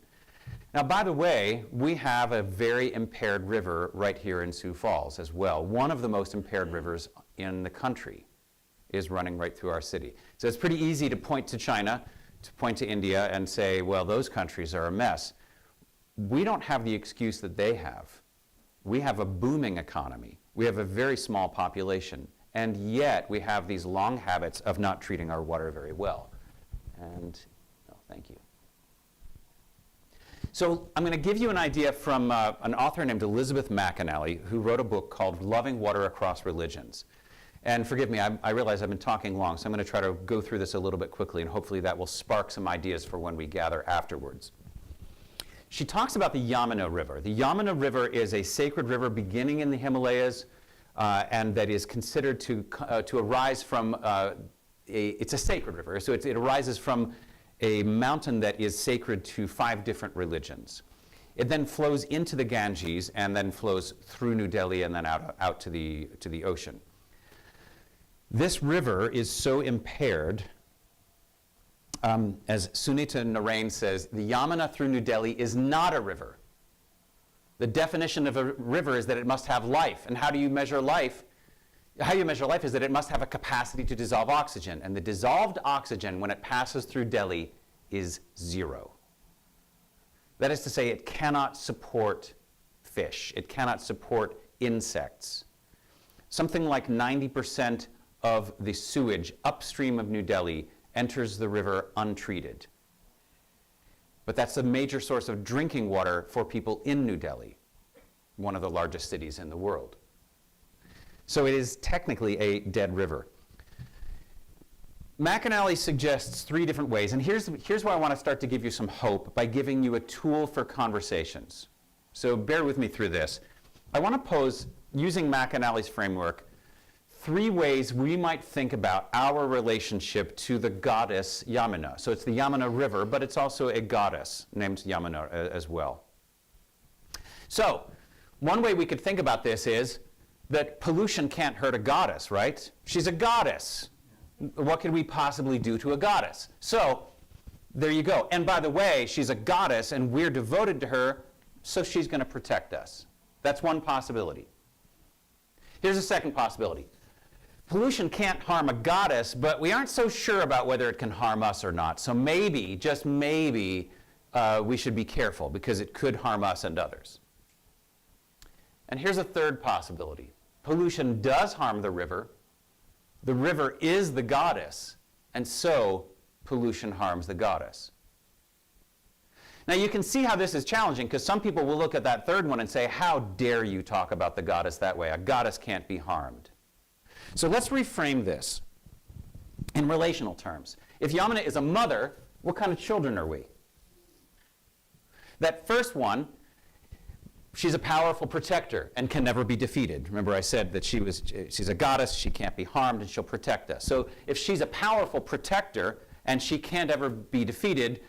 Now, by the way, we have a very impaired river right here in Sioux Falls as well. One of the most impaired rivers in the country is running right through our city. So it's pretty easy to point to China, to point to India and say, well, those countries are a mess. We don't have the excuse that they have. We have a booming economy. We have a very small population. And yet we have these long habits of not treating our water very well. And, thank you. So I'm going to give you an idea from an author named Elizabeth McAnally, who wrote a book called Loving Water Across Religions. And forgive me, I realize I've been talking long, so I'm going to try to go through this a little bit quickly, and hopefully that will spark some ideas for when we gather afterwards. She talks about the Yamuna River. The Yamuna River is a sacred river beginning in the Himalayas, and that is considered to arise from, it's a sacred river, so it arises from a mountain that is sacred to 5 different religions. It then flows into the Ganges and then flows through New Delhi and then out to the ocean. This river is so impaired, as Sunita Narain says, the Yamuna through New Delhi is not a river. The definition of a river is that it must have life. And how do you measure life? How you measure life is that it must have a capacity to dissolve oxygen. And the dissolved oxygen, when it passes through Delhi, is 0. That is to say, it cannot support fish. It cannot support insects. Something like 90% of the sewage upstream of New Delhi enters the river untreated. But that's a major source of drinking water for people in New Delhi, one of the largest cities in the world. So it is technically a dead river. McAnally suggests 3 different ways, and here's where I want to start to give you some hope by giving you a tool for conversations. So bear with me through this. I want to pose, using McAnally's framework, 3 ways we might think about our relationship to the goddess Yamuna. So it's the Yamuna River, but it's also a goddess named Yamuna as well. So one way we could think about this is that pollution can't hurt a goddess, right? She's a goddess. What could we possibly do to a goddess? So there you go. And by the way, she's a goddess and we're devoted to her, so she's going to protect us. That's one possibility. Here's a second possibility. Pollution can't harm a goddess, but we aren't so sure about whether it can harm us or not. So maybe, just maybe, we should be careful because it could harm us and others. And here's a third possibility. Pollution does harm the river. The river is the goddess, and so pollution harms the goddess. Now you can see how this is challenging because some people will look at that third one and say, how dare you talk about the goddess that way? A goddess can't be harmed. So let's reframe this in relational terms. If Yamuna is a mother, what kind of children are we? That first one, she's a powerful protector and can never be defeated. Remember I said that she's a goddess, she can't be harmed, and she'll protect us. So if she's a powerful protector and she can't ever be defeated,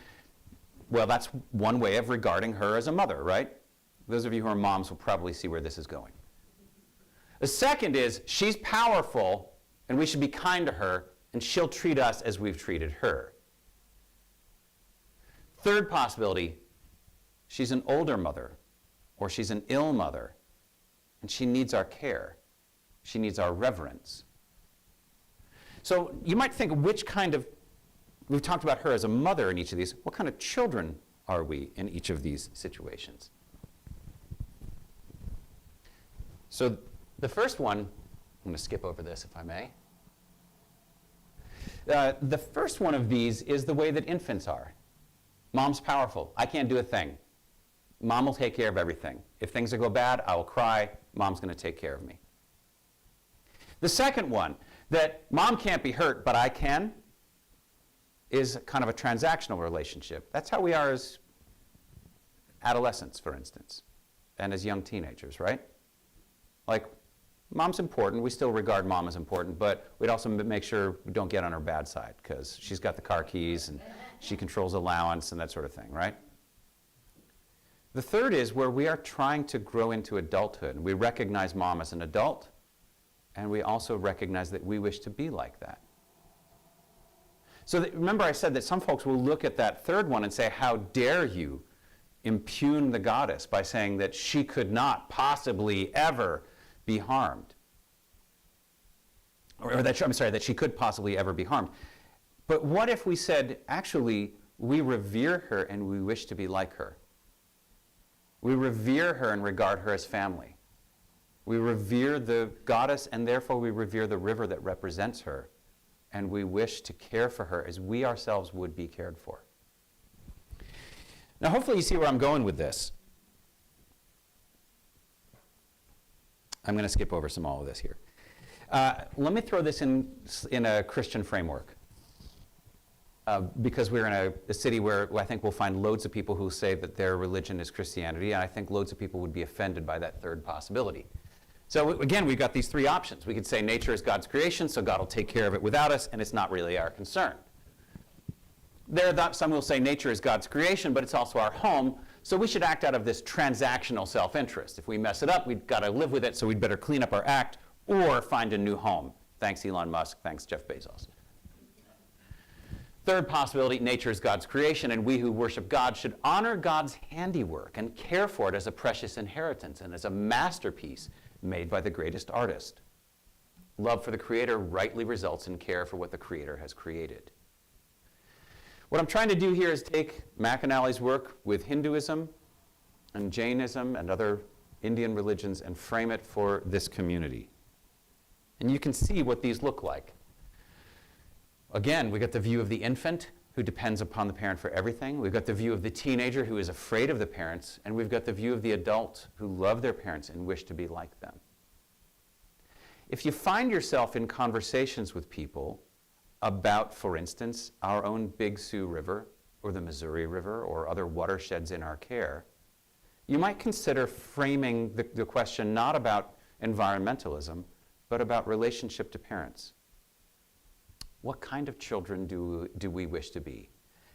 well, that's one way of regarding her as a mother, right? Those of you who are moms will probably see where this is going. The second is she's powerful and we should be kind to her and she'll treat us as we've treated her. Third possibility, she's an older mother or she's an ill mother and she needs our care. She needs our reverence. So you might think which kind of, we've talked about her as a mother in each of these, what kind of children are we in each of these situations? So the first one, I'm going to skip over this if I may. The first one of these is the way that infants are. Mom's powerful. I can't do a thing. Mom will take care of everything. If things go bad, I will cry. Mom's going to take care of me. The second one, that mom can't be hurt, but I can, is kind of a transactional relationship. That's how we are as adolescents, for instance, and as young teenagers, right? Like, mom's important. We still regard mom as important, but we'd also make sure we don't get on her bad side because she's got the car keys and she controls allowance and that sort of thing, right? The third is where we are trying to grow into adulthood. We recognize mom as an adult, and we also recognize that we wish to be like that. So remember I said that some folks will look at that third one and say, how dare you impugn the goddess by saying that she could not possibly ever be harmed. Or that, I'm sorry, that she could possibly ever be harmed. But what if we said, actually, we revere her and we wish to be like her? We revere her and regard her as family. We revere the goddess and therefore we revere the river that represents her. And we wish to care for her as we ourselves would be cared for. Now, hopefully you see where I'm going with this. I'm going to skip over all of this here. Let me throw this in a Christian framework. Because we're in a city where I think we'll find loads of people who say that their religion is Christianity, and I think loads of people would be offended by that third possibility. So again, we've got these three options. We could say nature is God's creation, so God will take care of it without us, and it's not really our concern. Some will say nature is God's creation, but it's also our home, so we should act out of this transactional self-interest. If we mess it up, we've got to live with it, so we'd better clean up our act or find a new home. Thanks, Elon Musk. Thanks, Jeff Bezos. Third possibility, nature is God's creation, and we who worship God should honor God's handiwork and care for it as a precious inheritance and as a masterpiece made by the greatest artist. Love for the Creator rightly results in care for what the Creator has created. What I'm trying to do here is take McAnally's work with Hinduism and Jainism and other Indian religions and frame it for this community. And you can see what these look like. Again, we got the view of the infant who depends upon the parent for everything. We've got the view of the teenager who is afraid of the parents. And we've got the view of the adult who love their parents and wish to be like them. If you find yourself in conversations with people about, for instance, our own Big Sioux River or the Missouri River or other watersheds in our care, you might consider framing the question not about environmentalism, but about relationship to parents. What kind of children do we wish to be?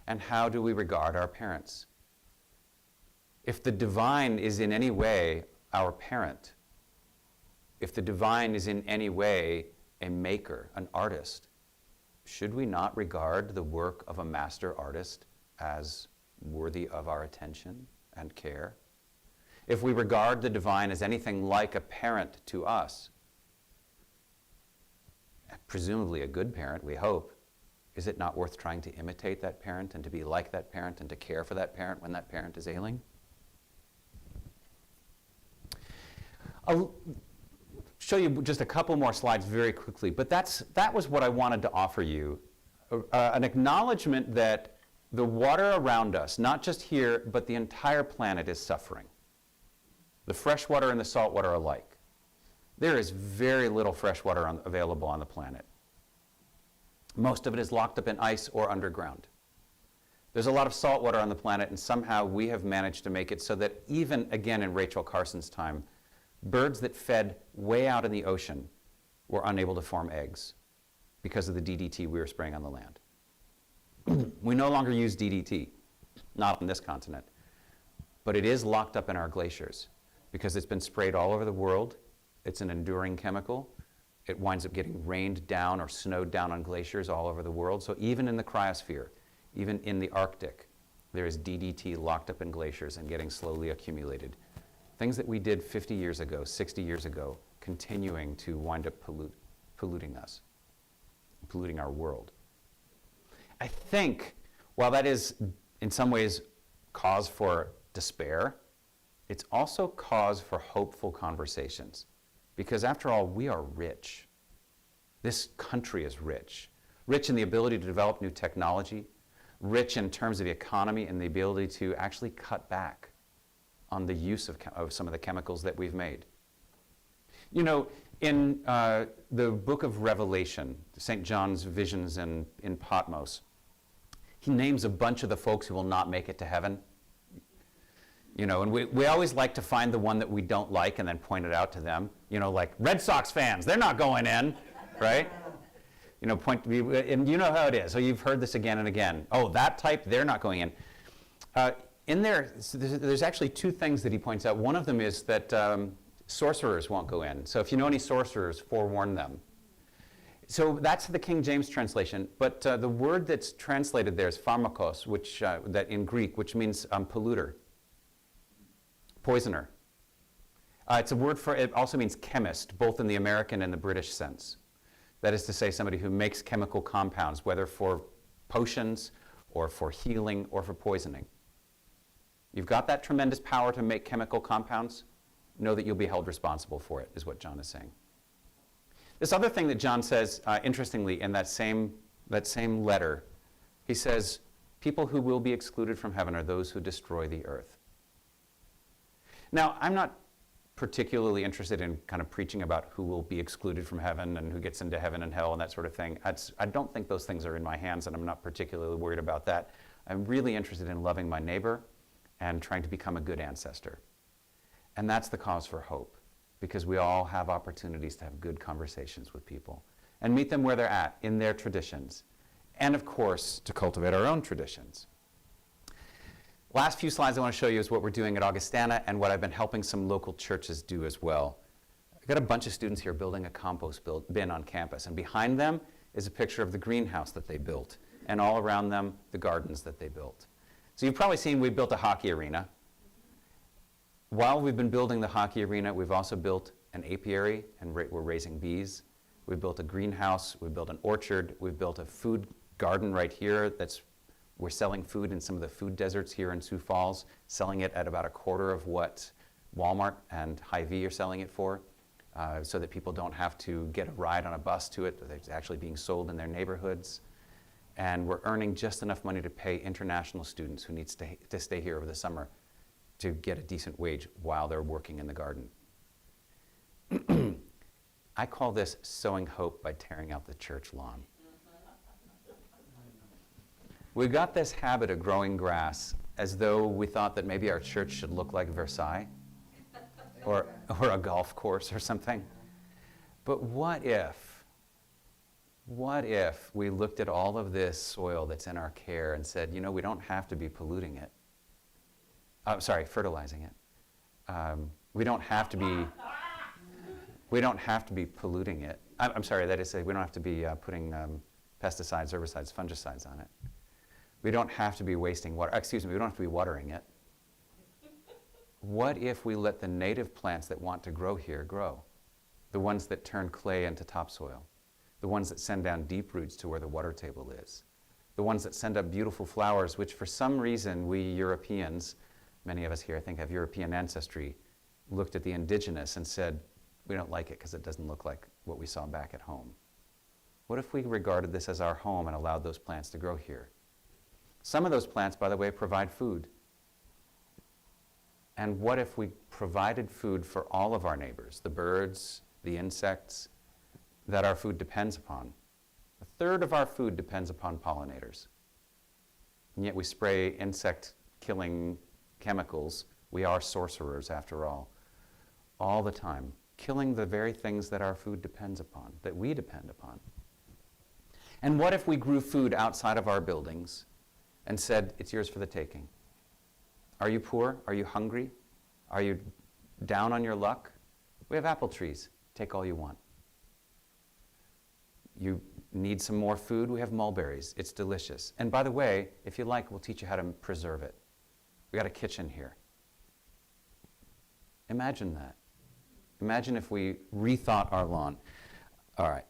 And how do we regard our parents? If the divine is in any way our parent, if the divine is in any way a maker, an artist, should we not regard the work of a master artist as worthy of our attention and care? If we regard the divine as anything like a parent to us, presumably a good parent, we hope, is it not worth trying to imitate that parent and to be like that parent and to care for that parent when that parent is ailing? I'll show you just a couple more slides very quickly, but that was what I wanted to offer you, an acknowledgement that the water around us, not just here, but the entire planet is suffering. The fresh water and the salt water alike. There is very little fresh water available on the planet. Most of it is locked up in ice or underground. There's a lot of salt water on the planet, and somehow we have managed to make it so that even, again, in Rachel Carson's time, birds that fed way out in the ocean were unable to form eggs because of the DDT we were spraying on the land. We no longer use DDT, not on this continent, but it is locked up in our glaciers because it's been sprayed all over the world. It's an enduring chemical. It winds up getting rained down or snowed down on glaciers all over the world. So even in the cryosphere, even in the Arctic, there is DDT locked up in glaciers and getting slowly accumulated. Things that we did 50 years ago, 60 years ago, continuing to wind up polluting us, polluting our world. I think while that is in some ways cause for despair, it's also cause for hopeful conversations. Because after all, we are rich. This country is rich. Rich in the ability to develop new technology, rich in terms of the economy and the ability to actually cut back on the use of some of the chemicals that we've made. You know, in the book of Revelation, St. John's visions in Patmos, he names a bunch of the folks who will not make it to heaven. You know, and we always like to find the one that we don't like and then point it out to them. You know, like Red Sox fans, they're not going in, right? You know, and you know how it is. So you've heard this again and again. Oh, that type, they're not going in. In there, so there's actually two things that he points out. One of them is that sorcerers won't go in. So if you know any sorcerers, forewarn them. So that's the King James translation. But the word that's translated there is pharmakos, which that in Greek, which means polluter, poisoner. It's a word for, it also means chemist, both in the American and the British sense. That is to say, somebody who makes chemical compounds, whether for potions or for healing or for poisoning. You've got that tremendous power to make chemical compounds. Know that you'll be held responsible for it, is what John is saying. This other thing that John says, interestingly, in that same letter, he says, people who will be excluded from heaven are those who destroy the earth. Now, I'm not particularly interested in kind of preaching about who will be excluded from heaven and who gets into heaven and hell and that sort of thing. I don't think those things are in my hands, and I'm not particularly worried about that. I'm really interested in loving my neighbor and trying to become a good ancestor. And that's the cause for hope, because we all have opportunities to have good conversations with people and meet them where they're at, in their traditions, and of course, to cultivate our own traditions. Last few slides I want to show you is what we're doing at Augustana and what I've been helping some local churches do as well. I've got a bunch of students here building a compost bin on campus, and behind them is a picture of the greenhouse that they built, and all around them, the gardens that they built. So you've probably seen we built a hockey arena. While we've been building the hockey arena, we've also built an apiary, and we're raising bees. We've built a greenhouse, we've built an orchard, we've built a food garden right here we're selling food in some of the food deserts here in Sioux Falls, selling it at about a quarter of what Walmart and Hy-Vee are selling it for, so that people don't have to get a ride on a bus to it. It's actually being sold in their neighborhoods. And we're earning just enough money to pay international students who need to stay here over the summer to get a decent wage while they're working in the garden. I call this sowing hope by tearing out the church lawn. We got this habit of growing grass as though we thought that maybe our church should look like Versailles or a golf course or something. But what if we looked at all of this soil that's in our care and said, you know, we don't have to be polluting it. Fertilizing it. We don't have to be polluting it. I'm sorry, that is to say, we don't have to be putting pesticides, herbicides, fungicides on it. We don't have to be wasting water. Excuse me, we don't have to be watering it. What if we let the native plants that want to grow here grow? The ones that turn clay into topsoil. The ones that send down deep roots to where the water table is. The ones that send up beautiful flowers, which for some reason we Europeans, many of us here I think have European ancestry, looked at the indigenous and said, we don't like it because it doesn't look like what we saw back at home. What if we regarded this as our home and allowed those plants to grow here? Some of those plants, by the way, provide food. And what if we provided food for all of our neighbors, the birds, the insects, that our food depends upon? A third of our food depends upon pollinators. and yet we spray insect-killing chemicals. We are sorcerers, after all the time, killing the very things that our food depends upon, that we depend upon. And what if we grew food outside of our buildings and said, it's yours for the taking? Are you poor? Are you hungry? Are you down on your luck? We have apple trees. Take all you want. You need some more food? We have mulberries. It's delicious. And by the way, if you like, we'll teach you how to preserve it. We got a kitchen here. Imagine that. Imagine if we rethought our lawn. All right,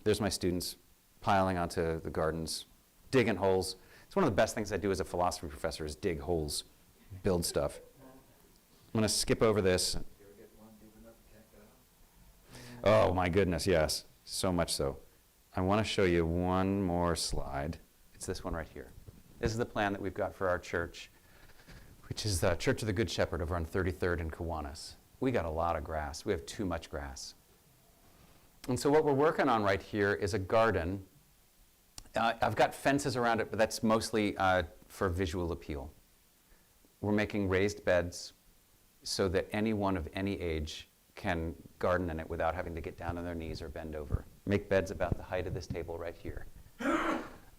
there's my students piling onto the gardens, digging holes. It's one of the best things I do as a philosophy professor is dig holes, build stuff. I'm going to skip over this. Oh my goodness, yes, so much so. I want to show you one more slide. It's this one right here. This is the plan that we've got for our church, which is the Church of the Good Shepherd over on 33rd and Kiwanis. We got a lot of grass. We have too much grass. And so what we're working on right here is a garden. I've got fences around it, but that's mostly for visual appeal. We're making raised beds so that anyone of any age can garden in it without having to get down on their knees or bend over. Make beds about the height of this table right here.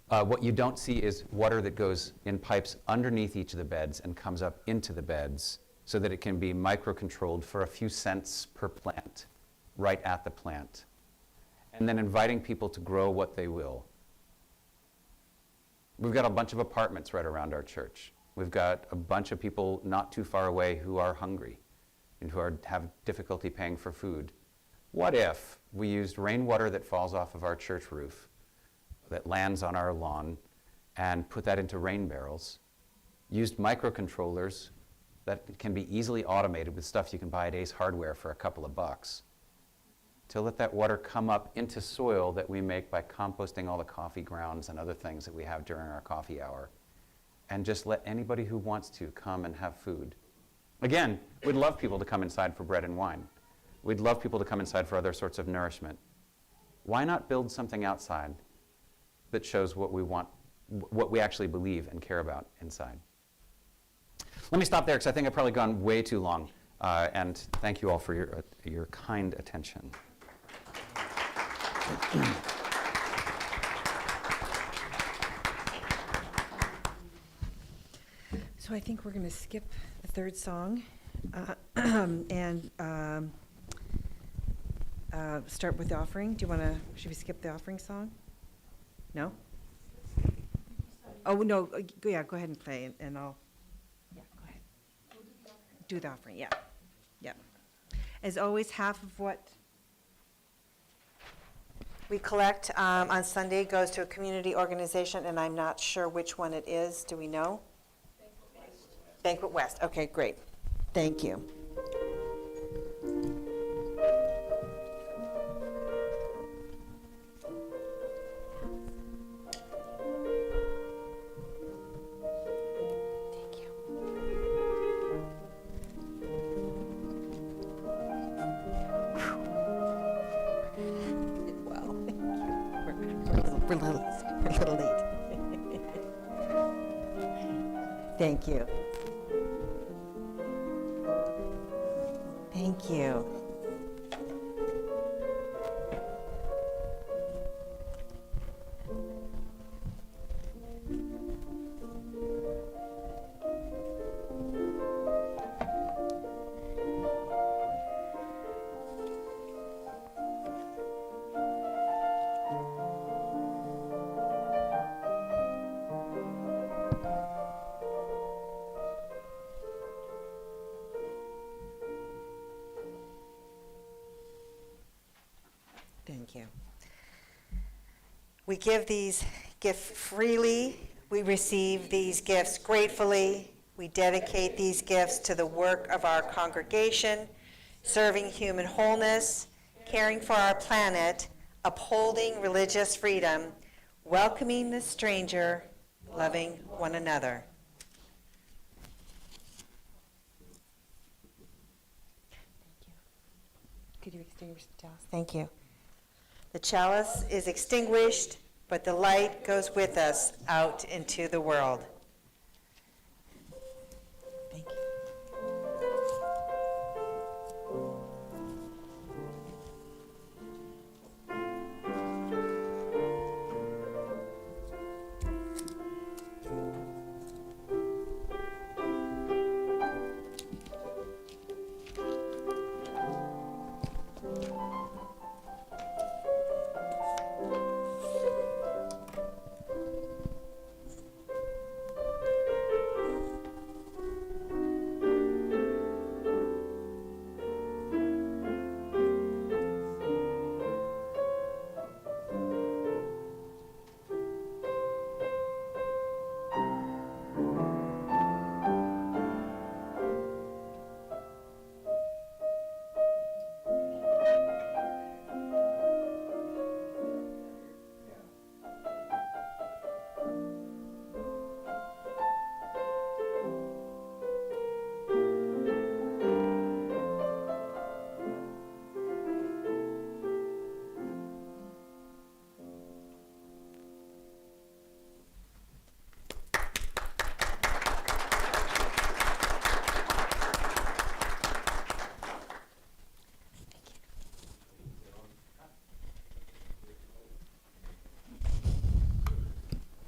What you don't see is water that goes in pipes underneath each of the beds and comes up into the beds so that it can be micro-controlled for a few cents per plant, right at the plant. And then inviting people to grow what they will. We've got a bunch of apartments right around our church. We've got a bunch of people not too far away who are hungry and who have difficulty paying for food. What if we used rainwater that falls off of our church roof, that lands on our lawn, and put that into rain barrels, used microcontrollers that can be easily automated with stuff you can buy at Ace Hardware for a couple of bucks, to let that water come up into soil that we make by composting all the coffee grounds and other things that we have during our coffee hour, and just let anybody who wants to come and have food. Again, we'd love people to come inside for bread and wine. We'd love people to come inside for other sorts of nourishment. Why not build something outside that shows what we want, what we actually believe and care about inside? Let me stop there because I think I've probably gone way too long. And thank you all for your kind attention. So I think we're going to skip the third song and start with the offering. Should we skip the offering song? No? Oh, no, yeah, go ahead and play and I'll, yeah, go ahead. Do the offering, yeah, yeah. As always, half of what we collect on Sunday goes to a community organization, and I'm not sure which one it is. Do we know? Banquet West. Okay, great. Thank you. Thank you. Well, we're a little late. Thank you. Thank you. Thank you. We give these gifts freely. We receive these gifts gratefully. We dedicate these gifts to the work of our congregation, serving human wholeness, caring for our planet, upholding religious freedom, welcoming the stranger, loving one another. Thank you. Could you extinguish the chalice? Thank you. The chalice is extinguished. but the light goes with us out into the world.